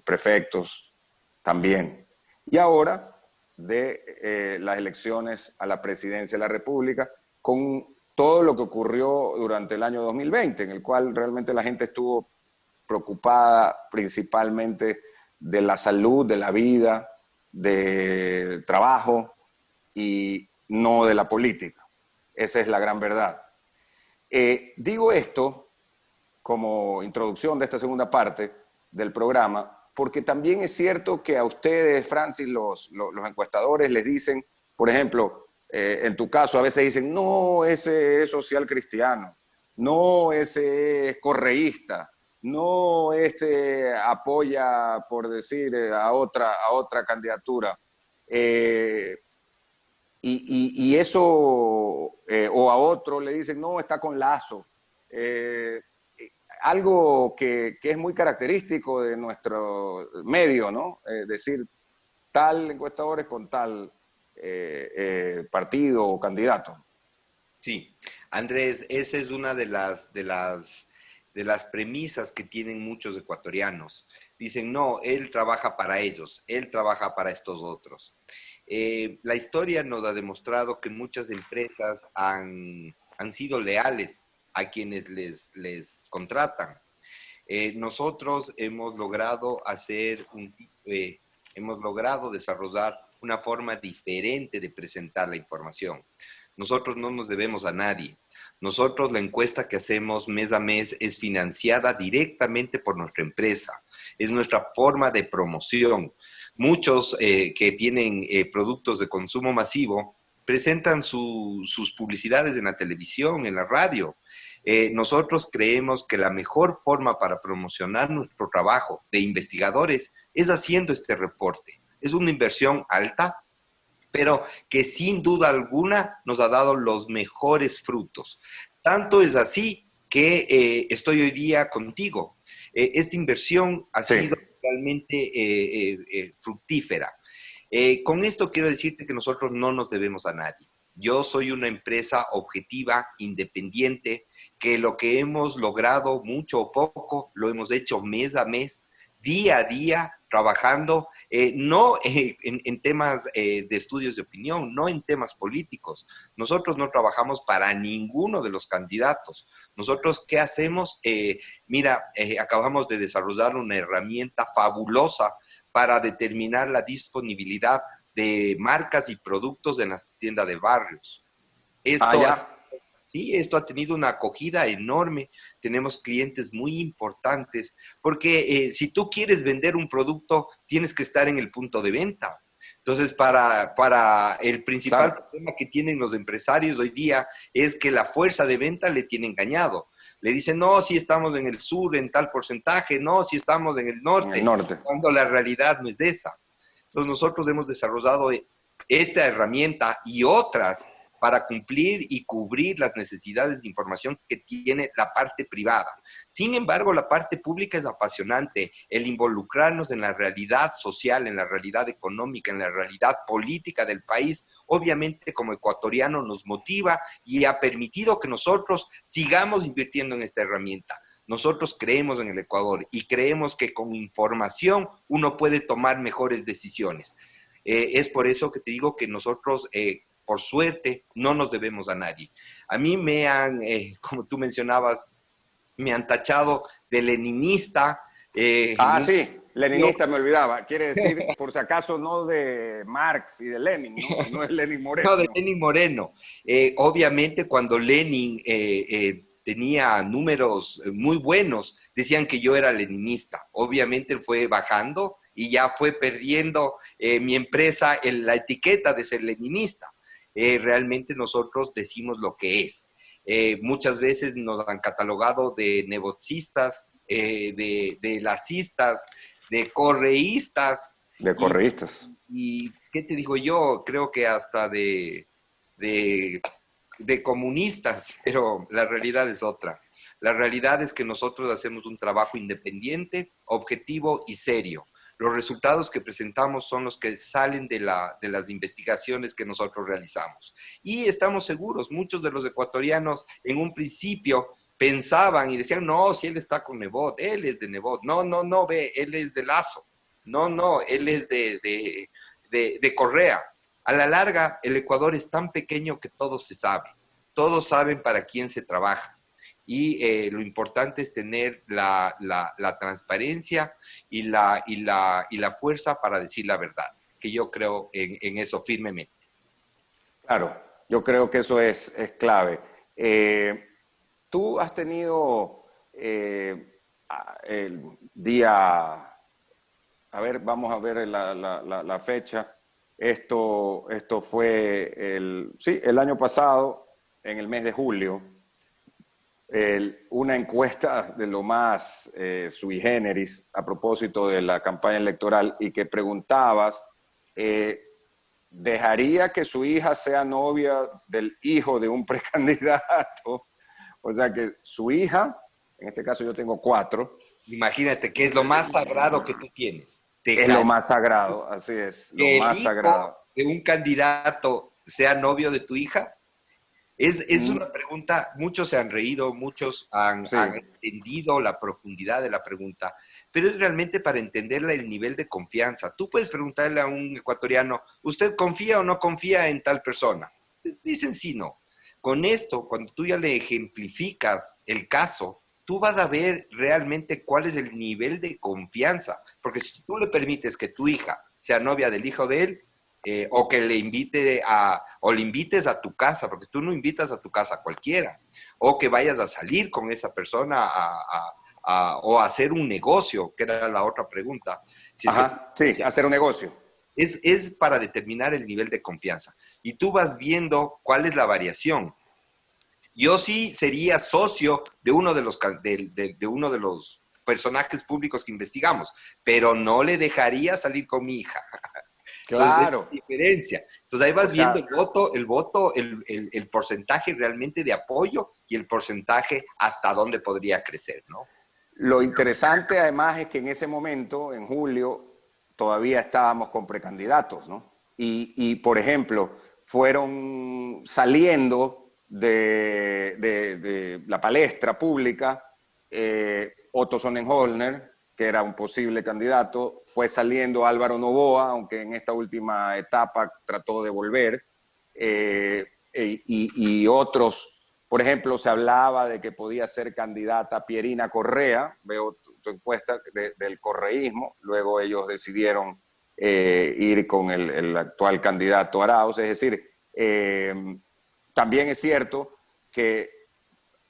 prefectos también. y ahora de las elecciones a la presidencia de la República, con todo lo que ocurrió durante el año 2020, en el cual realmente la gente estuvo preocupada principalmente de la salud, de la vida, del trabajo y no de la política. Esa es la gran verdad. Digo esto como introducción de esta segunda parte del programa, porque también es cierto que a ustedes, Francis, los encuestadores les dicen, por ejemplo, en tu caso a veces dicen, no, ese es social cristiano, no, ese es correísta, no, este apoya, por decir, a otra candidatura. Y eso, o a otro le dicen, no, está con Lazo. Eh, Algo que es muy característico de nuestro medio, ¿no? Decir tal encuestadores con tal partido o candidato. Sí, Andrés, esa es una de las premisas que tienen muchos ecuatorianos. Dicen, no, él trabaja para ellos, él trabaja para estos otros. La historia nos ha demostrado que muchas empresas han sido leales a quienes les contratan. Nosotros hemos logrado desarrollar una forma diferente de presentar la información. Nosotros no nos debemos a nadie. Nosotros la encuesta que hacemos mes a mes es financiada directamente por nuestra empresa. Es nuestra forma de promoción. Muchos que tienen productos de consumo masivo presentan sus publicidades en la televisión, en la radio. Nosotros creemos que la mejor forma para promocionar nuestro trabajo de investigadores es haciendo este reporte. Es una inversión alta, pero que sin duda alguna nos ha dado los mejores frutos. Tanto es así que estoy hoy día contigo. Esta inversión ha sido realmente fructífera. Con esto quiero decirte que nosotros no nos debemos a nadie. Yo soy una empresa objetiva, independiente, que lo que hemos logrado, mucho o poco, lo hemos hecho mes a mes, día a día, trabajando, no en temas de estudios de opinión, no en temas políticos. Nosotros no trabajamos para ninguno de los candidatos. Nosotros, ¿qué hacemos? Acabamos de desarrollar una herramienta fabulosa para determinar la disponibilidad de marcas y productos en las tiendas de barrios. Sí, esto ha tenido una acogida enorme. Tenemos clientes muy importantes, porque si tú quieres vender un producto, tienes que estar en el punto de venta. Entonces, para el principal problema que tienen los empresarios hoy día es que la fuerza de venta le tiene engañado. Le dicen, no, si estamos en el sur en tal porcentaje, no, si estamos en el norte, cuando la realidad no es esa. Entonces, nosotros hemos desarrollado esta herramienta y otras para cumplir y cubrir las necesidades de información que tiene la parte privada. Sin embargo, la parte pública es apasionante. El involucrarnos en la realidad social, en la realidad económica, en la realidad política del país, obviamente como ecuatoriano nos motiva y ha permitido que nosotros sigamos invirtiendo en esta herramienta. Nosotros creemos en el Ecuador y creemos que con información uno puede tomar mejores decisiones. Es por eso que te digo que nosotros por suerte, no nos debemos a nadie. A mí me han, como tú mencionabas, me han tachado de leninista. Sí, leninista, me olvidaba. Quiere decir, por si acaso, no de Marx y de Lenin, ¿no? Sino de Lenin Moreno. No, de Lenin Moreno. Obviamente, cuando Lenin tenía números muy buenos, decían que yo era leninista. Obviamente fue bajando y ya fue perdiendo mi empresa la etiqueta de ser leninista. Realmente nosotros decimos lo que es. Muchas veces nos han catalogado de negocistas, de lacistas, de correístas. De correístas. Y ¿qué te digo yo? Creo que hasta de comunistas, pero la realidad es otra. La realidad es que nosotros hacemos un trabajo independiente, objetivo y serio. Los resultados que presentamos son los que salen de las investigaciones que nosotros realizamos. Y estamos seguros, muchos de los ecuatorianos en un principio pensaban y decían, no, si él está con Nebot, él es de Nebot. No, ve, él es de Lazo. No, él es de de Correa. A la larga, el Ecuador es tan pequeño que todo se sabe. Todos saben para quién se trabaja. Y lo importante es tener la transparencia y la fuerza para decir la verdad, que yo creo en eso firmemente. Claro, yo creo que eso es clave. Tú has tenido el día, a ver, vamos a ver la fecha. Esto fue el año pasado, en el mes de julio, una encuesta de lo más sui generis a propósito de la campaña electoral y que preguntabas, ¿dejaría que su hija sea novia del hijo de un precandidato? O sea que su hija, en este caso yo tengo 4. Imagínate que es lo más sagrado que tú tienes. Es lo más sagrado, así es, lo Que el más hijo sagrado. de un candidato sea novio de tu hija. Es una pregunta, muchos se han reído, muchos han entendido la profundidad de la pregunta, pero es realmente para entenderla el nivel de confianza. Tú puedes preguntarle a un ecuatoriano, ¿usted confía o no confía en tal persona? Dicen sí, no. Con esto, cuando tú ya le ejemplificas el caso, tú vas a ver realmente cuál es el nivel de confianza, porque si tú le permites que tu hija sea novia del hijo de él, o que le invites a tu casa, porque tú no invitas a tu casa a cualquiera, o que vayas a salir con esa persona o a hacer un negocio, que era la otra pregunta. Si es sí, hacer un negocio. Es para determinar el nivel de confianza. Y tú vas viendo cuál es la variación. Yo sí sería socio de uno de los personajes públicos que investigamos, pero no le dejaría salir con mi hija. Claro. Entonces, diferencia. Entonces ahí vas viendo el porcentaje realmente de apoyo y el porcentaje hasta dónde podría crecer, ¿no? Lo interesante además es que en ese momento, en julio, todavía estábamos con precandidatos, ¿no? Y por ejemplo, fueron saliendo de la palestra pública Otto Sonnenholner, que era un posible candidato, fue saliendo Álvaro Noboa, aunque en esta última etapa trató de volver, y otros, por ejemplo, se hablaba de que podía ser candidata Pierina Correa, veo tu encuesta del correísmo, luego ellos decidieron ir con el actual candidato Arauz, es decir, también es cierto que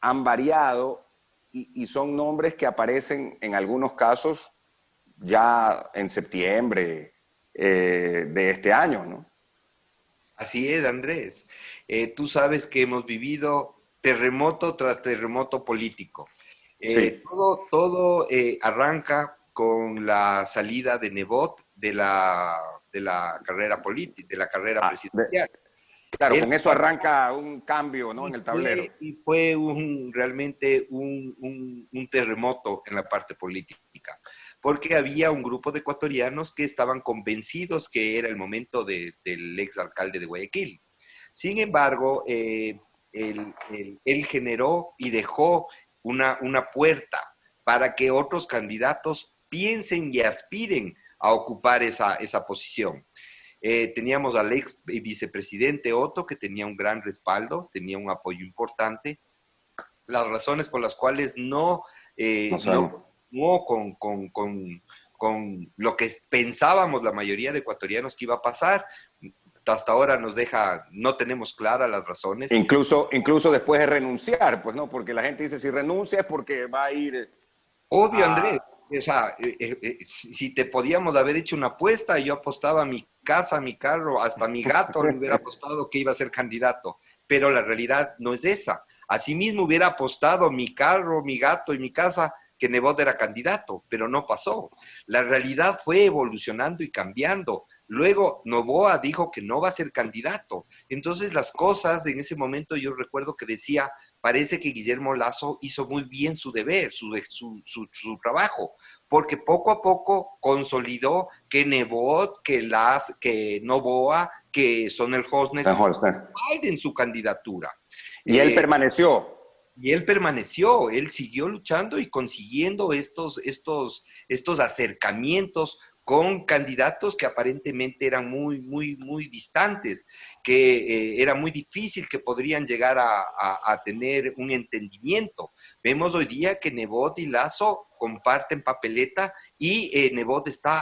han variado y son nombres que aparecen en algunos casos ya en septiembre de este año, ¿no? Así es, Andrés. Tú sabes que hemos vivido terremoto tras terremoto político. Sí. Todo arranca con la salida de Nebot de la carrera política, de la carrera presidencial. Claro, con eso arranca un cambio, ¿no? En el tablero. Y fue realmente un terremoto en la parte política, porque había un grupo de ecuatorianos que estaban convencidos que era el momento del exalcalde de Guayaquil. Sin embargo, él generó y dejó una puerta para que otros candidatos piensen y aspiren a ocupar esa posición. Teníamos al ex vicepresidente Otto, que tenía un gran respaldo, tenía un apoyo importante. Las razones por las cuales no con lo que pensábamos la mayoría de ecuatorianos que iba a pasar, hasta ahora no tenemos claras las razones. Incluso después de renunciar, pues no, porque la gente dice, si renuncia es porque va a ir... Obvio, Andrés. O sea, si te podíamos haber hecho una apuesta, yo apostaba mi casa, mi carro, hasta mi gato le hubiera apostado que iba a ser candidato, pero la realidad no es esa. Asimismo hubiera apostado mi carro, mi gato y mi casa que Nebot era candidato, pero no pasó. La realidad fue evolucionando y cambiando. Luego Noboa dijo que no va a ser candidato. Entonces las cosas, en ese momento yo recuerdo que decía, parece que Guillermo Lasso hizo muy bien su deber, su trabajo, porque poco a poco consolidó que Nebot, que Noboa, que Sonnenholner en su candidatura. Y él permaneció. Y él permaneció, él siguió luchando y consiguiendo estos acercamientos con candidatos que aparentemente eran muy distantes, que era muy difícil que podrían llegar a tener un entendimiento. Vemos hoy día que Nebot y Lasso comparten papeleta y Nebot está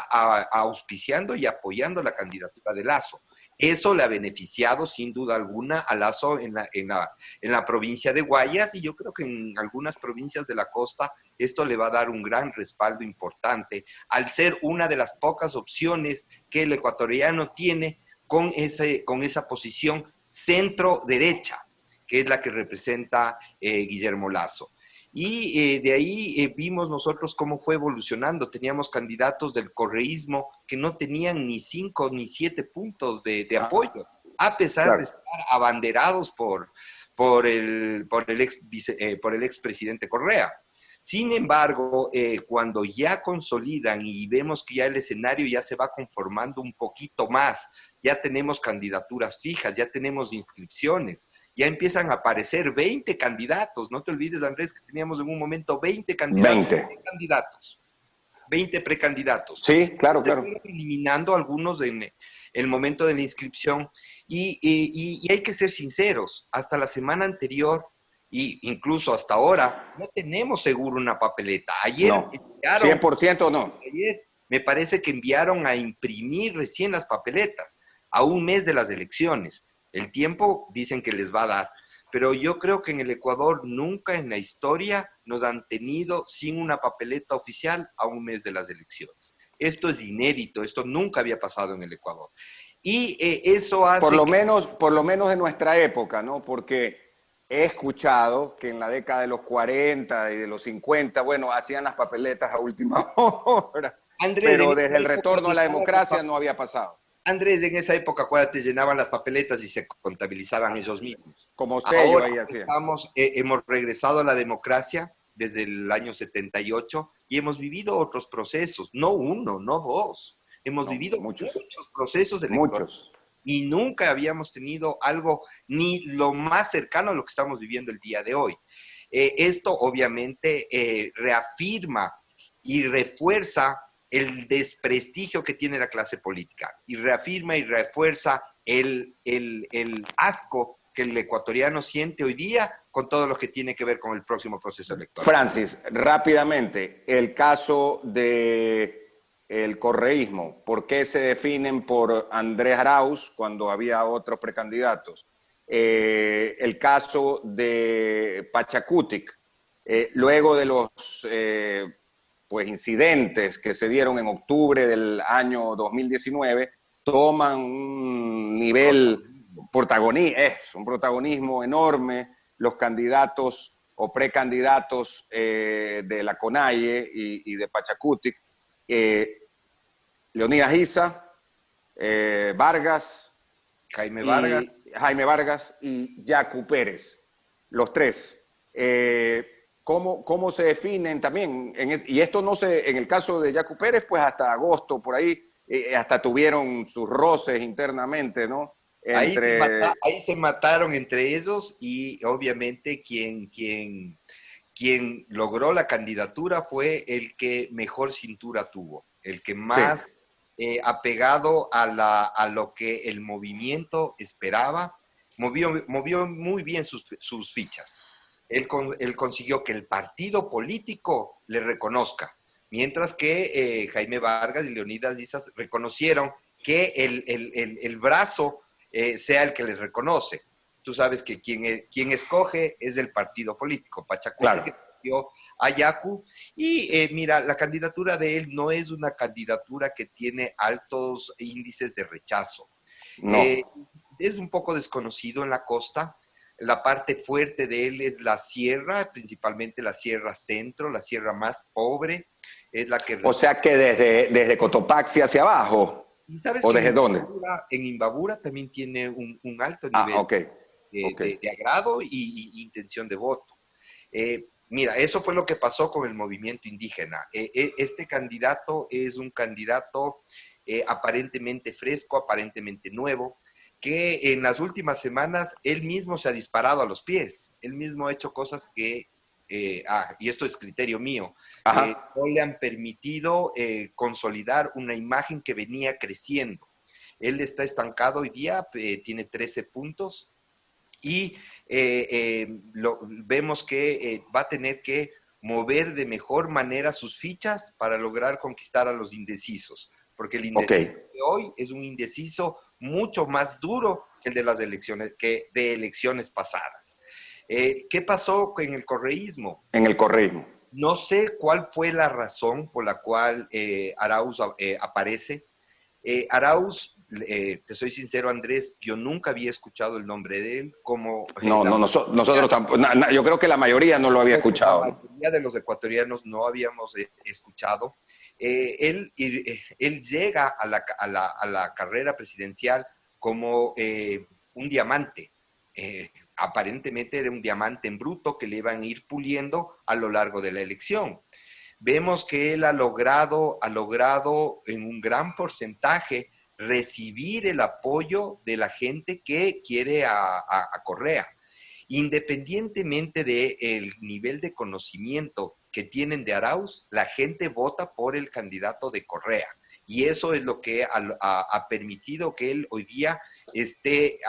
auspiciando y apoyando la candidatura de Lasso. Eso le ha beneficiado sin duda alguna a Lasso en la provincia de Guayas, y yo creo que en algunas provincias de la costa esto le va a dar un gran respaldo importante, al ser una de las pocas opciones que el ecuatoriano tiene con esa posición centro-derecha, que es la que representa Guillermo Lasso. Y de ahí vimos nosotros cómo fue evolucionando. Teníamos candidatos del correísmo que no tenían ni 5 ni 7 puntos de apoyo, a pesar de estar abanderados por el expresidente Correa. Sin embargo, cuando ya consolidan y vemos que ya el escenario ya se va conformando un poquito más, ya tenemos candidaturas fijas, ya tenemos inscripciones, ya empiezan a aparecer 20 candidatos. No te olvides, Andrés, que teníamos en un momento 20 candidatos. 20 precandidatos. Sí, claro. Eliminando algunos en el momento de la inscripción. Y hay que ser sinceros, hasta la semana anterior, e incluso hasta ahora, no tenemos seguro una papeleta. Ayer no, 100% no. Ayer me parece que enviaron a imprimir recién las papeletas, a un mes de las elecciones. El tiempo dicen que les va a dar, pero yo creo que en el Ecuador nunca en la historia nos han tenido sin una papeleta oficial a un mes de las elecciones. Esto es inédito, esto nunca había pasado en el Ecuador. Y eso hace... Por lo menos en nuestra época, ¿no? Porque he escuchado que en la década de los 40 y de los 50, bueno, hacían las papeletas a última hora, Andrés, pero desde el retorno a la democracia no había pasado. Andrés, en esa época, acuérdate, llenaban las papeletas y se contabilizaban ellos mismos. Como sello ahora ahí hacían. Hemos regresado a la democracia desde el año 78 y hemos vivido otros procesos, no uno, no dos. Hemos vivido muchos procesos electorales. Y nunca habíamos tenido algo ni lo más cercano a lo que estamos viviendo el día de hoy. Esto obviamente reafirma y refuerza el desprestigio que tiene la clase política y reafirma y refuerza el asco que el ecuatoriano siente hoy día con todo lo que tiene que ver con el próximo proceso electoral. Francis, rápidamente, el caso de el correísmo, ¿por qué se definen por Andrés Arauz cuando había otros precandidatos? El caso de Pachacutic, luego de los pues incidentes que se dieron en octubre del año 2019, toman un nivel un protagonismo enorme los candidatos o precandidatos de la CONAIE y de Pachacutic, Leonidas Issa, Jaime Vargas y Yacu Pérez, los tres. ¿Cómo se definen también? Y esto no se, en el caso de Yacu Pérez, pues hasta agosto, por ahí, hasta tuvieron sus roces internamente, ¿no? Ahí se mataron entre ellos y obviamente quien logró la candidatura fue el que mejor cintura tuvo, el que más apegado a lo que el movimiento esperaba, movió muy bien sus fichas. Él consiguió que el partido político le reconozca, mientras que Jaime Vargas y Leonidas Issa reconocieron que el brazo sea el que les reconoce. Tú sabes que quien escoge es el partido político. Pachacutic escogió a Yacu y mira, la candidatura de él no es una candidatura que tiene altos índices de rechazo. No. Es un poco desconocido en la costa. La parte fuerte de él es la sierra, principalmente la sierra centro, la sierra más pobre. Es la que... O sea que desde Cotopaxi hacia abajo. ¿Sabes ¿O desde dónde? En Imbabura también tiene un alto nivel de agrado y intención de voto. Mira, eso fue lo que pasó con el movimiento indígena. Este candidato es un candidato aparentemente fresco, aparentemente nuevo, que en las últimas semanas él mismo se ha disparado a los pies. Él mismo ha hecho cosas que y esto es criterio mío, Ajá. no le han permitido consolidar una imagen que venía creciendo. Él está estancado hoy día, tiene 13 puntos y vemos que va a tener que mover de mejor manera sus fichas para lograr conquistar a los indecisos, porque el indeciso de hoy es un indeciso mucho más duro que el de las elecciones, que de elecciones pasadas. ¿Qué pasó en el correísmo? En el correísmo. No sé cuál fue la razón por la cual Arauz aparece. Arauz, te soy sincero, Andrés, yo nunca había escuchado el nombre de él. Como Nosotros tampoco. Yo creo que la mayoría no lo había escuchado. La mayoría de los ecuatorianos no habíamos escuchado. Él llega a la carrera presidencial como un diamante. Aparentemente era un diamante en bruto que le iban a ir puliendo a lo largo de la elección. Vemos que él ha logrado en un gran porcentaje recibir el apoyo de la gente que quiere a Correa. Independientemente del nivel de conocimiento que tienen de Arauz, la gente vota por el candidato de Correa. Y eso es lo que ha permitido que él hoy día esté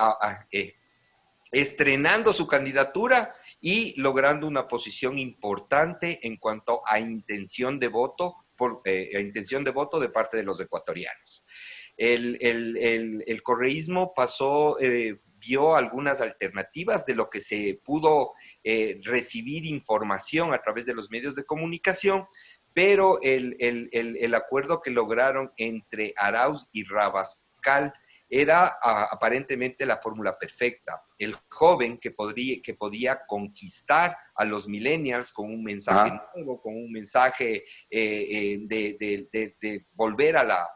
estrenando su candidatura y logrando una posición importante en cuanto a intención de voto, de parte de los ecuatorianos. El correísmo vio algunas alternativas de lo que se pudo recibir información a través de los medios de comunicación, pero el acuerdo que lograron entre Arauz y Rabascal era aparentemente la fórmula perfecta. El joven que podía conquistar a los millennials con un mensaje nuevo, con un mensaje de volver a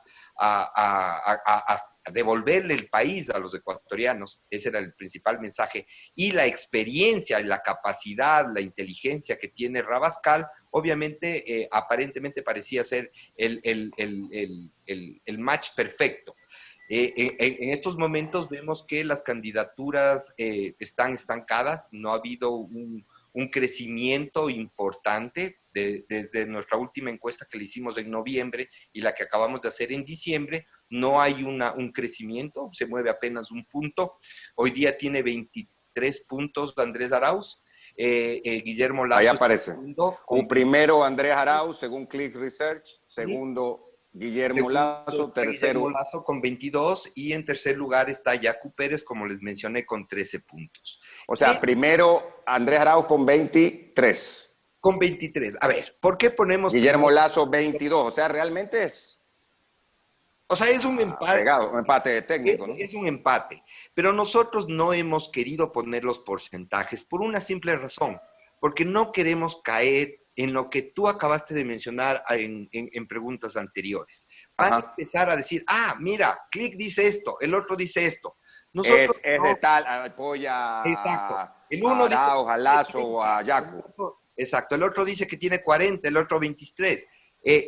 devolverle el país a los ecuatorianos. Ese era el principal mensaje. Y la experiencia, la capacidad, la inteligencia que tiene Rabascal, obviamente, aparentemente parecía ser el match perfecto. En estos momentos vemos que las candidaturas están estancadas, no ha habido un crecimiento importante desde nuestra última encuesta que le hicimos en noviembre y la que acabamos de hacer en diciembre. No hay un crecimiento, se mueve apenas un punto. Hoy día tiene 23 puntos Andrés Arauz. Guillermo Lazo. Ahí aparece. Un primero Andrés Arauz, según Click Research. Segundo Guillermo Lazo, tercero. Guillermo Lazo con 22 y en tercer lugar está Yacu Pérez, como les mencioné, con 13 puntos. O sea, primero Andrés Arauz con 23. Con 23. A ver, ¿por qué ponemos... Guillermo Lazo 22, o sea, realmente es... O sea, es un empate. Pegado, un empate técnico, ¿no? Es un empate. Pero nosotros no hemos querido poner los porcentajes por una simple razón. Porque no queremos caer en lo que tú acabaste de mencionar en preguntas anteriores. Van a empezar a decir, mira, Click dice esto, el otro dice esto. Nosotros es de tal, apoya el uno a Arauz, a Lazo o a Yacu. Exacto, el otro dice que tiene 40, el otro 23.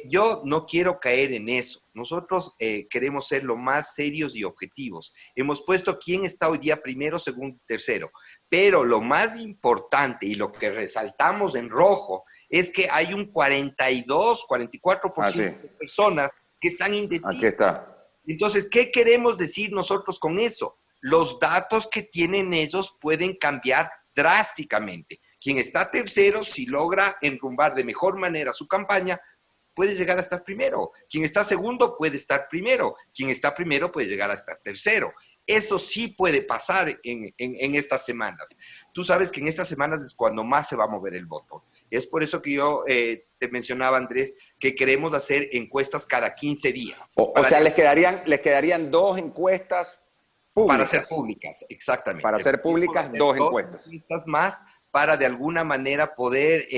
Yo no quiero caer en eso. Nosotros queremos ser lo más serios y objetivos. Hemos puesto quién está hoy día primero, segundo, tercero. Pero lo más importante y lo que resaltamos en rojo es que hay un 42, 44% de personas que están indecisas. Aquí está. Entonces, ¿qué queremos decir nosotros con eso? Los datos que tienen ellos pueden cambiar drásticamente. Quien está tercero, si logra enrumbar de mejor manera su campaña, puede llegar a estar primero. Quien está segundo puede estar primero. Quien está primero puede llegar a estar tercero. Eso sí puede pasar en estas semanas. Tú sabes que en estas semanas es cuando más se va a mover el voto. Es por eso que yo te mencionaba, Andrés, que queremos hacer encuestas cada 15 días. O sea, les quedarían 2 encuestas públicas. Para ser públicas, exactamente. Para ser públicas, 2 encuestas. Más para de alguna manera poder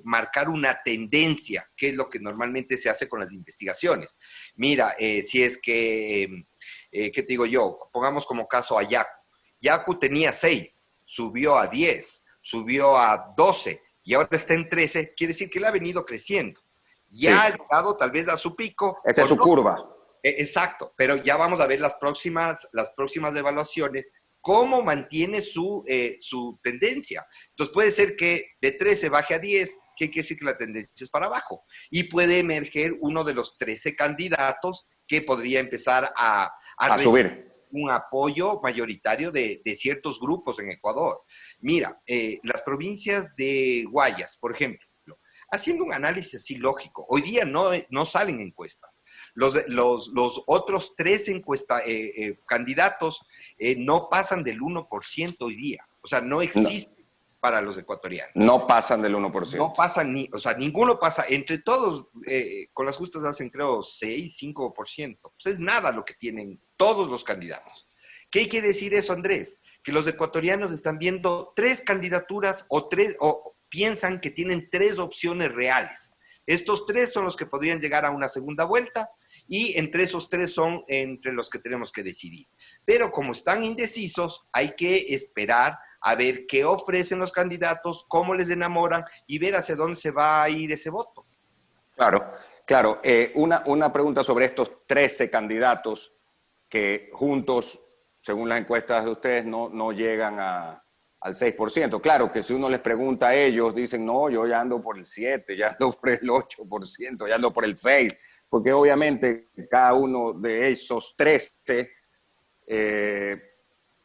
marcar una tendencia, que es lo que normalmente se hace con las investigaciones. Mira, si es que, ¿qué te digo yo? Pongamos como caso a Yacu. Yacu tenía 6, subió a 10, subió a 12 y ahora está en 13, quiere decir que él ha venido creciendo. Ya ha llegado tal vez a su pico. Esa es su curva. Exacto, pero ya vamos a ver las próximas evaluaciones, cómo mantiene su tendencia. Entonces puede ser que de 13 baje a 10, que quiere decir que la tendencia es para abajo. Y puede emerger uno de los 13 candidatos que podría empezar a subir un apoyo mayoritario de ciertos grupos en Ecuador. Mira, las provincias de Guayas, por ejemplo, haciendo un análisis así lógico, hoy día no salen encuestas. Los otros 3 candidatos no pasan del 1% hoy día. O sea, no existe para los ecuatorianos. No pasan del 1%. No pasan o sea, ninguno pasa. Entre todos, con las justas hacen, creo, 6, 5%. Pues es nada lo que tienen todos los candidatos. ¿Qué quiere decir eso, Andrés? Que los ecuatorianos están viendo 3 candidaturas o piensan que tienen 3 opciones reales. Estos 3 son los que podrían llegar a una segunda vuelta y entre esos 3 son entre los que tenemos que decidir. Pero como están indecisos, hay que esperar a ver qué ofrecen los candidatos, cómo les enamoran y ver hacia dónde se va a ir ese voto. Claro, claro. Una pregunta sobre estos 13 candidatos que juntos, según las encuestas de ustedes, no llegan al 6%. Claro que si uno les pregunta a ellos, dicen, no, yo ya ando por el 7%, ya ando por el 8%, ya ando por el 6%, porque obviamente cada uno de esos 13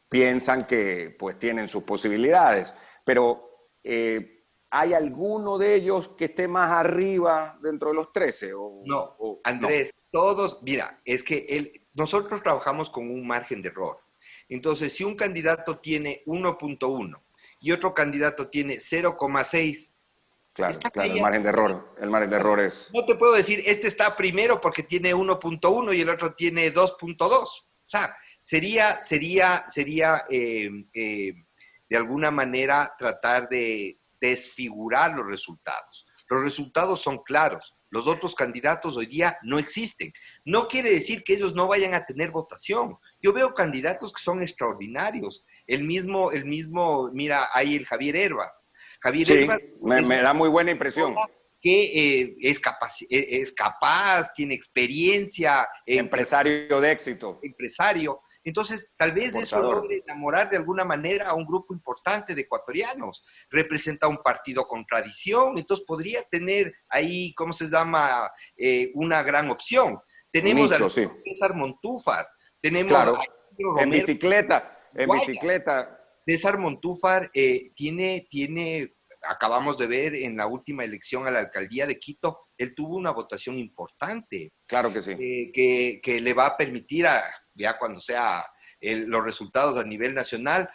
piensan que pues tienen sus posibilidades, pero ¿hay alguno de ellos que esté más arriba dentro de los 13? No, Andrés, no. Todos, mira, es que nosotros trabajamos con un margen de error. Entonces, si un candidato tiene 1.1 y otro candidato tiene 0.6, claro, el margen de error es... No te puedo decir, este está primero porque tiene 1.1 y el otro tiene 2.2. O sea, sería de alguna manera tratar de desfigurar los resultados. Los resultados son claros. Los otros candidatos hoy día no existen. No quiere decir que ellos no vayan a tener votación. Yo veo candidatos que son extraordinarios. El mismo, mira, hay el Javier Herbas. Herbas me da muy buena impresión. Que es capaz, tiene experiencia. Empresario de éxito. Empresario. Entonces, tal vez eso logre enamorar de alguna manera a un grupo importante de ecuatorianos. Representa un partido con tradición, entonces podría tener ahí, ¿cómo se llama? Una gran opción. Tenemos a César Montúfar, tenemos claro, a Romero, en bicicleta. César Montúfar acabamos de ver en la última elección a la alcaldía de Quito, él tuvo una votación importante. Claro que sí. Que le va a permitir, ya cuando sea los resultados a nivel nacional,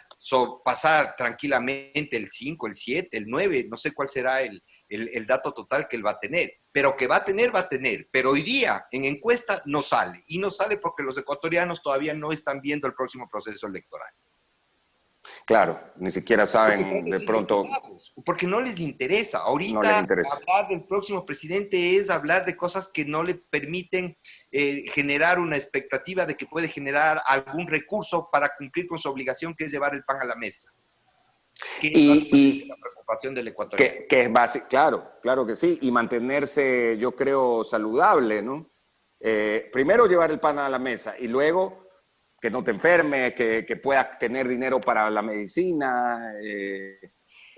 pasar tranquilamente el 5, el 7, el 9, no sé cuál será el dato total que él va a tener. Pero que va a tener. Pero hoy día en encuesta no sale. Y no sale porque los ecuatorianos todavía no están viendo el próximo proceso electoral. Claro, ni siquiera saben de pronto... Porque no les interesa. Ahorita no les interesa. Hablar del próximo presidente es hablar de cosas que no le permiten generar una expectativa de que puede generar algún recurso para cumplir con su obligación, que es llevar el pan a la mesa. Y la preocupación del ecuatoriano. Que es básico, claro que sí. Y mantenerse, yo creo, saludable, ¿no? Primero llevar el pan a la mesa y luego... que no te enfermes, que puedas tener dinero para la medicina.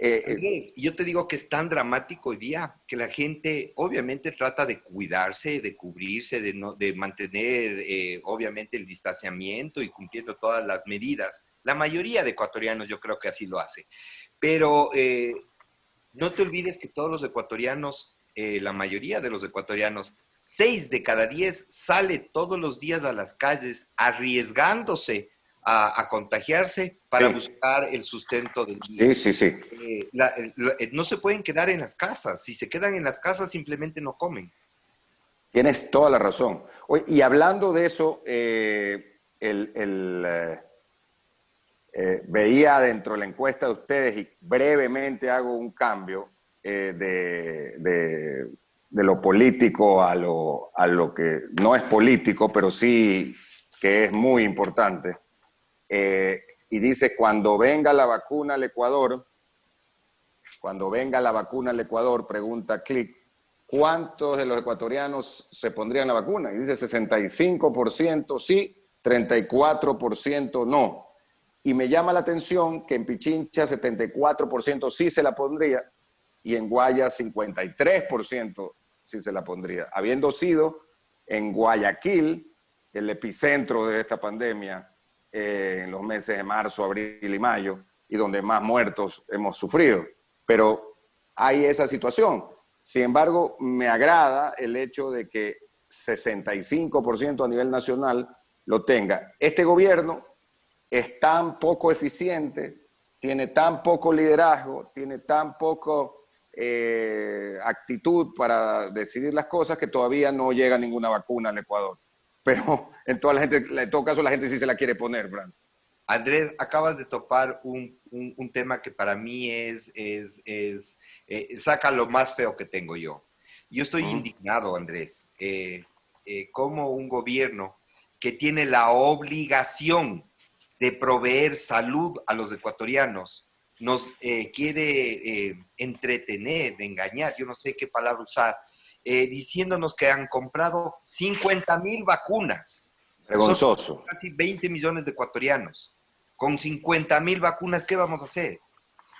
Andrés, yo te digo que es tan dramático hoy día que la gente obviamente trata de cuidarse, de cubrirse, de mantener obviamente el distanciamiento y cumpliendo todas las medidas. La mayoría de ecuatorianos yo creo que así lo hace. Pero no te olvides que todos los ecuatorianos, la mayoría de los ecuatorianos, 6 de cada 10 sale todos los días a las calles arriesgándose a contagiarse para buscar el sustento del día. Sí. No se pueden quedar en las casas. Si se quedan en las casas, simplemente no comen. Tienes toda la razón. Oye, y hablando de eso, veía dentro de la encuesta de ustedes, y brevemente hago un cambio de lo político a lo que no es político, pero sí que es muy importante. Y dice, cuando venga la vacuna al Ecuador, pregunta Click, ¿cuántos de los ecuatorianos se pondrían la vacuna? Y dice 65% sí, 34% no. Y me llama la atención que en Pichincha 74% sí se la pondría y en Guaya 53% sí se la pondría, habiendo sido en Guayaquil el epicentro de esta pandemia en los meses de marzo, abril y mayo, y donde más muertos hemos sufrido. Pero hay esa situación. Sin embargo, me agrada el hecho de que 65% a nivel nacional lo tenga. Este gobierno es tan poco eficiente, tiene tan poco liderazgo, tiene tan poco actitud para decidir las cosas que todavía no llega ninguna vacuna al Ecuador. Pero en todo caso la gente sí se la quiere poner, Franz. Andrés, acabas de topar un tema que para mí saca lo más feo que tengo yo. Yo estoy indignado, Andrés, como un gobierno que tiene la obligación de proveer salud a los ecuatorianos, nos quiere entretener, engañar, yo no sé qué palabra usar, diciéndonos que han comprado 50,000 vacunas. Vergonzoso. Son casi 20 millones de ecuatorianos. Con 50,000 vacunas, ¿qué vamos a hacer?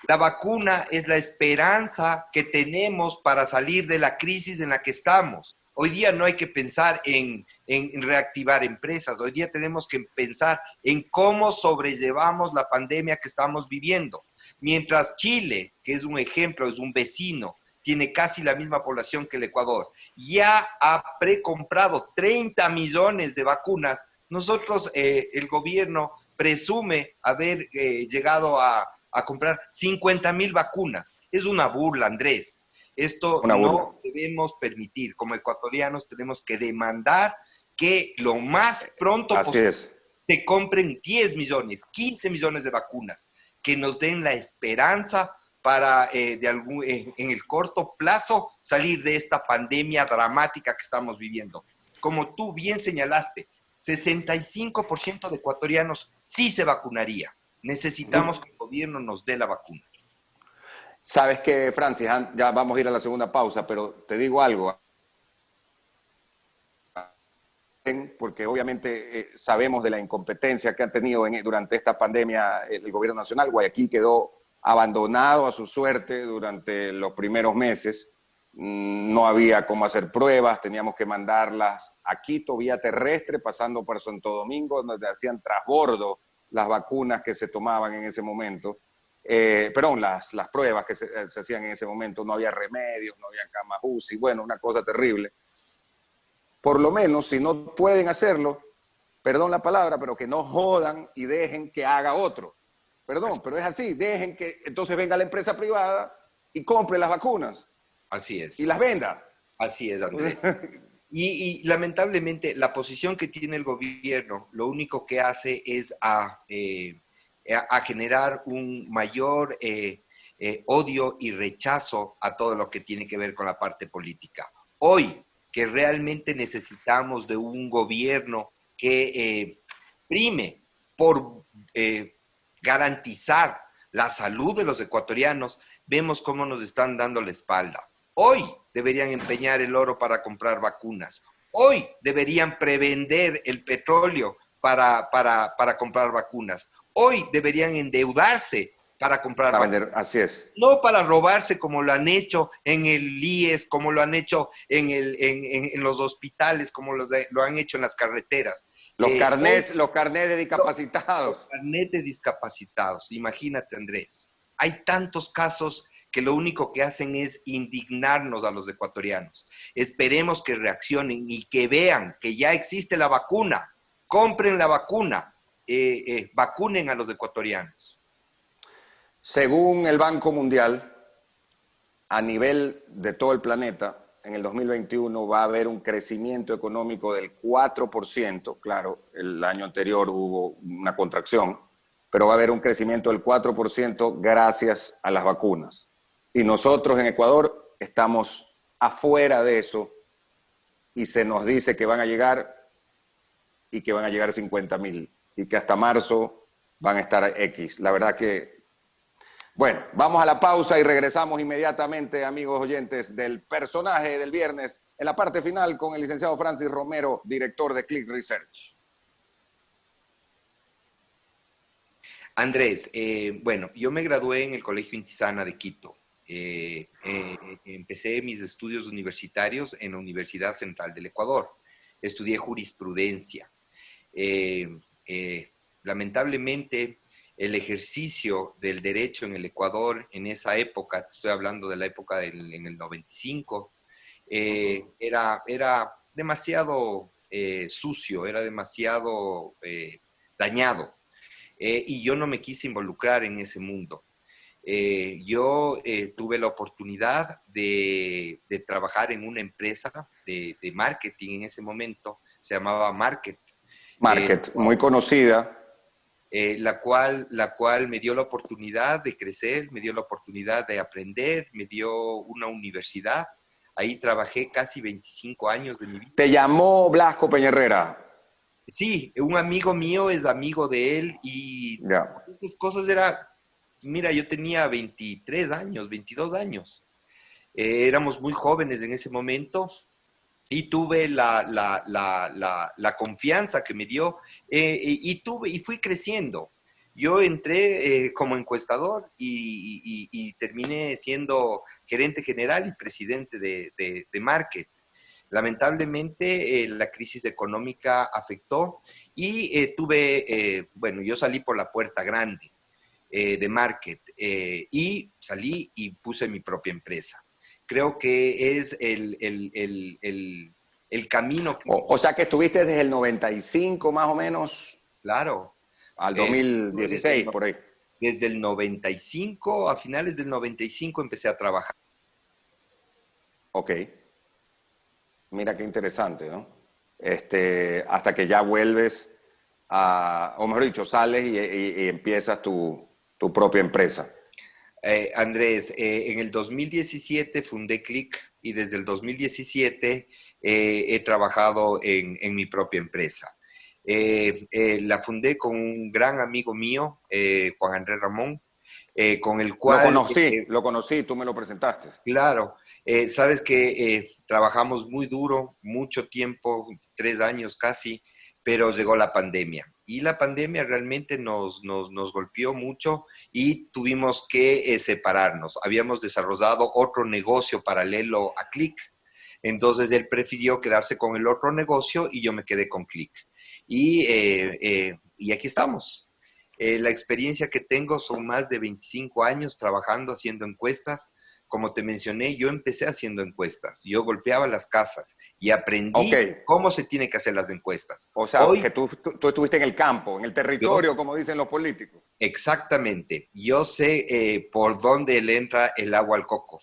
La vacuna es la esperanza que tenemos para salir de la crisis en la que estamos. Hoy día no hay que pensar en reactivar empresas, hoy día tenemos que pensar en cómo sobrellevamos la pandemia que estamos viviendo. Mientras Chile, que es un ejemplo, es un vecino, tiene casi la misma población que el Ecuador, ya ha precomprado 30 millones de vacunas, nosotros, el gobierno presume haber llegado a comprar 50,000 vacunas. Es una burla, Andrés. Esto no debemos permitir. Como ecuatorianos tenemos que demandar que lo más pronto posible se compren 10 millones, 15 millones de vacunas, que nos den la esperanza para en el corto plazo salir de esta pandemia dramática que estamos viviendo. Como tú bien señalaste, 65% de ecuatorianos sí se vacunaría. Necesitamos que el gobierno nos dé la vacuna. Sabes que, Francis, ya vamos a ir a la segunda pausa, pero te digo algo. Porque obviamente sabemos de la incompetencia que ha tenido durante esta pandemia el gobierno nacional. Guayaquil quedó abandonado a su suerte durante los primeros meses. No había cómo hacer pruebas, teníamos que mandarlas a Quito vía terrestre, pasando por Santo Domingo, donde hacían transbordo las vacunas que se tomaban en ese momento. Las pruebas que se hacían en ese momento, no había remedios, no había camas UCI, bueno, una cosa terrible. Por lo menos, si no pueden hacerlo, perdón la palabra, pero que no jodan y dejen que haga otro. Perdón, pero es así, dejen que entonces venga la empresa privada y compre las vacunas. Así es. Y las venda. Así es, Andrés. Y lamentablemente la posición que tiene el gobierno, lo único que hace es a generar un mayor odio y rechazo a todo lo que tiene que ver con la parte política. Hoy, que realmente necesitamos de un gobierno que prime por garantizar la salud de los ecuatorianos, vemos cómo nos están dando la espalda. Hoy deberían empeñar el oro para comprar vacunas. Hoy deberían prevender el petróleo para comprar vacunas. Hoy deberían endeudarse para comprar vacunas. Así es. No para robarse como lo han hecho en el IES, como lo han hecho en los hospitales, como lo han hecho en las carreteras. Los carnets de discapacitados. Los carnets de discapacitados, imagínate, Andrés. Hay tantos casos que lo único que hacen es indignarnos a los ecuatorianos. Esperemos que reaccionen y que vean que ya existe la vacuna. Compren la vacuna, vacunen a los ecuatorianos. Según el Banco Mundial, a nivel de todo el planeta, en el 2021 va a haber un crecimiento económico del 4%. Claro, el año anterior hubo una contracción, pero va a haber un crecimiento del 4% gracias a las vacunas. Y nosotros en Ecuador estamos afuera de eso y se nos dice que van a llegar 50,000 y que hasta marzo van a estar X. La verdad que, bueno, vamos a la pausa y regresamos inmediatamente, amigos oyentes, del personaje del viernes en la parte final con el licenciado Francis Romero, director de Click Research. Andrés, bueno, yo me gradué en el Colegio Intisana de Quito. Empecé mis estudios universitarios en la Universidad Central del Ecuador. Estudié jurisprudencia. Eh, Lamentablemente, el ejercicio del derecho en el Ecuador en esa época, estoy hablando de la época en el 95, era demasiado sucio, era demasiado dañado. Y yo no me quise involucrar en ese mundo. Yo tuve la oportunidad de trabajar en una empresa de marketing en ese momento, se llamaba Market, muy conocida. La cual me dio la oportunidad de crecer, me dio la oportunidad de aprender, me dio una universidad. Ahí trabajé casi 25 años de mi vida. Te llamó Blasco Peña. Sí, un amigo mío es amigo de él y Ya. esas cosas era, mira, yo tenía 23 años, 22 años. Éramos muy jóvenes en ese momento y tuve la confianza que me dio y fui creciendo. Yo entré como encuestador y terminé siendo gerente general y presidente de Market. Lamentablemente, la crisis económica afectó y bueno, yo salí por la puerta grande de Market y salí y puse mi propia empresa. Creo que es el camino que... O sea que estuviste desde el 95 más o menos Claro. al Desde 2016, por ahí. desde el 95, a finales del 95 empecé a trabajar. Ok. Mira qué interesante, ¿no? Hasta que ya vuelves o mejor dicho, sales y empiezas tu propia empresa. Andrés, en el 2017 fundé Click y desde el 2017 he trabajado en mi propia empresa. La fundé con un gran amigo mío, Juan Andrés Ramón, con el cual, Lo conocí, tú me lo presentaste. claro, sabes que trabajamos muy duro, mucho tiempo, 3 años casi, pero llegó la pandemia. Y la pandemia realmente nos golpeó mucho y tuvimos que separarnos. Habíamos desarrollado otro negocio paralelo a Click. Entonces él prefirió quedarse con el otro negocio y yo me quedé con Click. Y aquí estamos. La experiencia que tengo son más de 25 años trabajando, haciendo encuestas. Como te mencioné, yo empecé haciendo encuestas. Yo golpeaba las casas y aprendí cómo se tiene que hacer las encuestas. O sea, Hoy, que tú estuviste en el campo, en el territorio, como dicen los políticos. exactamente. Yo sé por dónde le entra el agua al coco.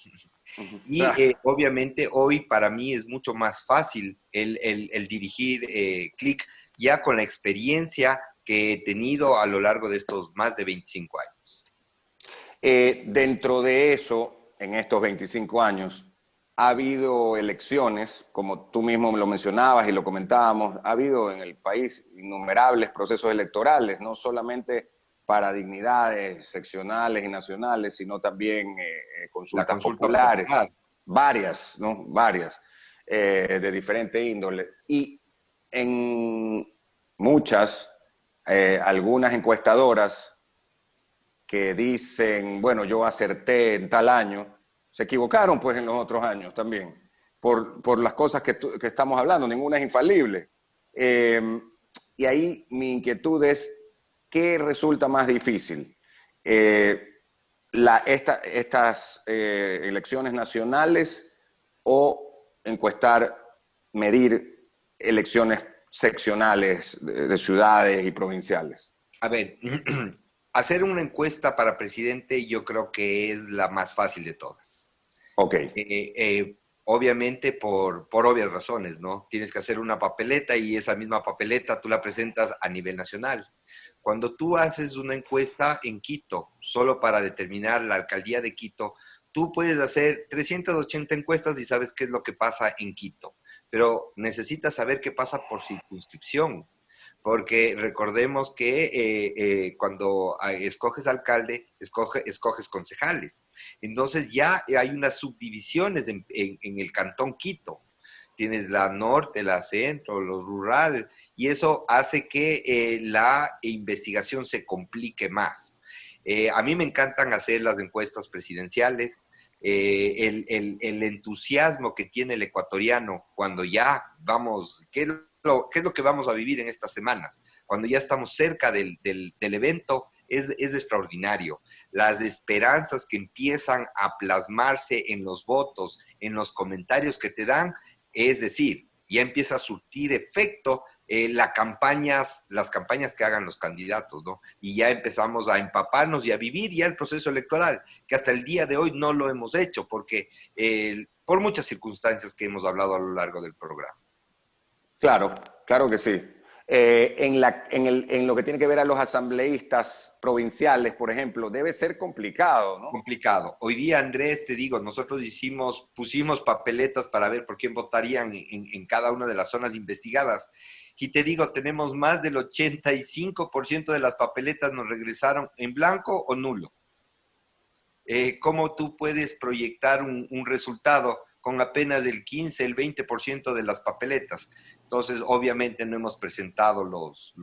Y obviamente hoy para mí es mucho más fácil el dirigir Click ya con la experiencia que he tenido a lo largo de estos más de 25 años. Dentro de eso, en estos 25 años, ha habido elecciones, como tú mismo lo mencionabas y lo comentábamos, ha habido en el país innumerables procesos electorales, no solamente para dignidades seccionales y nacionales, sino también consultas populares, popular. varias, ¿no? Varias, de diferente índole. Y en muchas, algunas encuestadoras que dicen, bueno, yo acerté en tal año, se equivocaron pues en los otros años también, por las cosas que estamos hablando, ninguna es infalible. Y ahí mi inquietud es, ¿qué resulta más difícil? Estas elecciones nacionales o medir elecciones seccionales de ciudades y provinciales. A ver, hacer una encuesta para presidente yo creo que es la más fácil de todas. Ok. Obviamente por obvias razones, ¿no? Tienes que hacer una papeleta y esa misma papeleta tú la presentas a nivel nacional. Cuando tú haces una encuesta en Quito, solo para determinar la alcaldía de Quito, tú puedes hacer 380 encuestas y sabes qué es lo que pasa en Quito, pero necesitas saber qué pasa por circunscripción, porque recordemos que cuando escoges alcalde, escoges concejales. Entonces ya hay unas subdivisiones en el Cantón Quito. Tienes la norte, la centro, lo rural, y eso hace que la investigación se complique más. A mí me encantan hacer las encuestas presidenciales. El entusiasmo que tiene el ecuatoriano cuando ya vamos, ¿qué es lo que vamos a vivir en estas semanas? Cuando ya estamos cerca del evento, es extraordinario. Las esperanzas que empiezan a plasmarse en los votos, en los comentarios que te dan, es decir, ya empieza a surtir efecto las campañas que hagan los candidatos, ¿no? Y ya empezamos a empaparnos y a vivir ya el proceso electoral, que hasta el día de hoy no lo hemos hecho, porque por muchas circunstancias que hemos hablado a lo largo del programa. Claro, claro que sí. En lo que tiene que ver a los asambleístas provinciales, por ejemplo, debe ser complicado, ¿no? Complicado. Hoy día, Andrés, te digo, nosotros pusimos papeletas para ver por quién votarían en cada una de las zonas investigadas. Y te digo, tenemos más del 85% de las papeletas nos regresaron en blanco o nulo. ¿Cómo tú puedes proyectar un resultado con apenas del 15, el 20% de las papeletas? Entonces, obviamente no hemos presentado los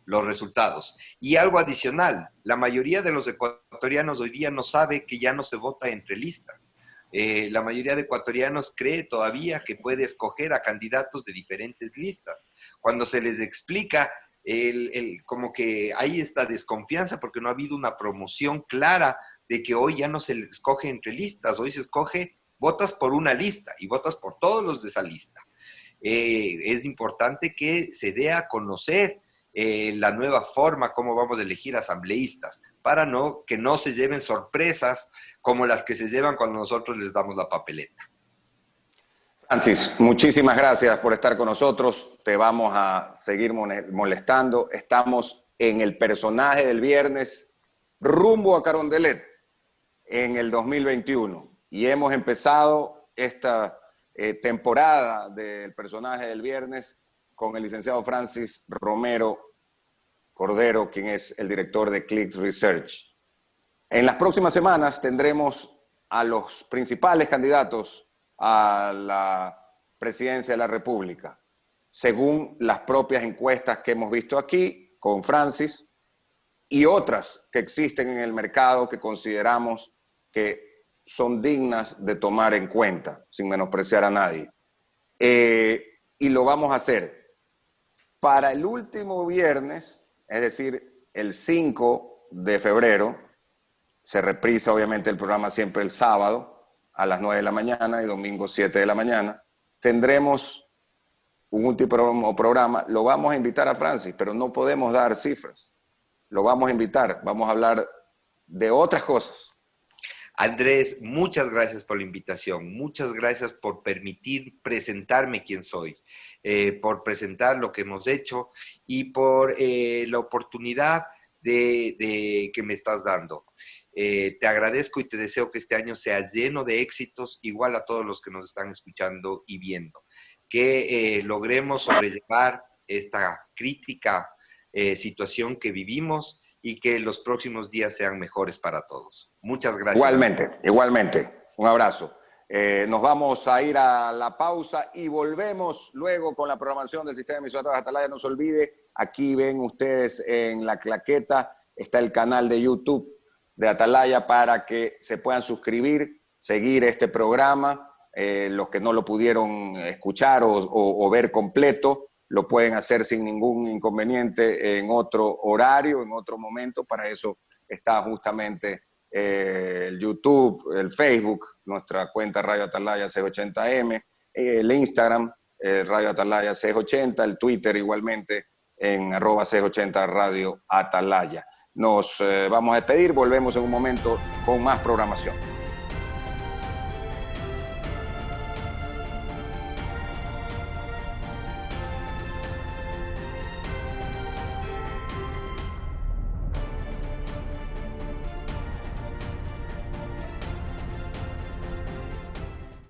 resultados. Y algo adicional, la mayoría de los ecuatorianos hoy día no sabe que ya no se vota entre listas. La mayoría de ecuatorianos cree todavía que puede escoger a candidatos de diferentes listas. Cuando se les explica, como que hay esta desconfianza porque no ha habido una promoción clara de que hoy ya no se escoge entre listas, hoy se escoge, votas por una lista y votas por todos los de esa lista. Es importante que se dé a conocer la nueva forma como vamos a elegir asambleístas, para que no se lleven sorpresas como las que se llevan cuando nosotros les damos la papeleta. Francis, muchísimas gracias por estar con nosotros. Te vamos a seguir molestando. Estamos en el personaje del viernes rumbo a Carondelet en el 2021 y hemos empezado esta temporada del personaje del viernes con el licenciado Francis Romero Cordero, quien es el director de Clicks Research. En las próximas semanas tendremos a los principales candidatos a la presidencia de la República, según las propias encuestas que hemos visto aquí con Francis y otras que existen en el mercado que consideramos que son dignas de tomar en cuenta, sin menospreciar a nadie. Y lo vamos a hacer para el último viernes, es decir, el 5 de febrero, se reprisa obviamente el programa siempre el sábado a las 9 de la mañana y domingo 7 de la mañana. Tendremos un último programa, lo vamos a invitar a Francis, pero no podemos dar cifras. Lo vamos a invitar, vamos a hablar de otras cosas. Andrés, muchas gracias por la invitación, muchas gracias por permitir presentarme quién soy, por presentar lo que hemos hecho y por la oportunidad que me estás dando. Te agradezco y te deseo que este año sea lleno de éxitos, igual a todos los que nos están escuchando y viendo. Que logremos sobrellevar esta crítica situación que vivimos y que los próximos días sean mejores para todos. Muchas gracias. Igualmente. Un abrazo. Nos vamos a ir a la pausa y volvemos luego con la programación del Sistema de Emisoras Atalaya. No se olvide, aquí ven ustedes en la claqueta, está el canal de YouTube de Atalaya para que se puedan suscribir, seguir este programa. Los que no lo pudieron escuchar o ver completo, lo pueden hacer sin ningún inconveniente en otro horario, en otro momento. Para eso está justamente el YouTube, el Facebook, nuestra cuenta Radio Atalaya 680M, el Instagram, Radio Atalaya 680, el Twitter igualmente en @680 Radio Atalaya. Nos vamos a despedir, volvemos en un momento con más programación.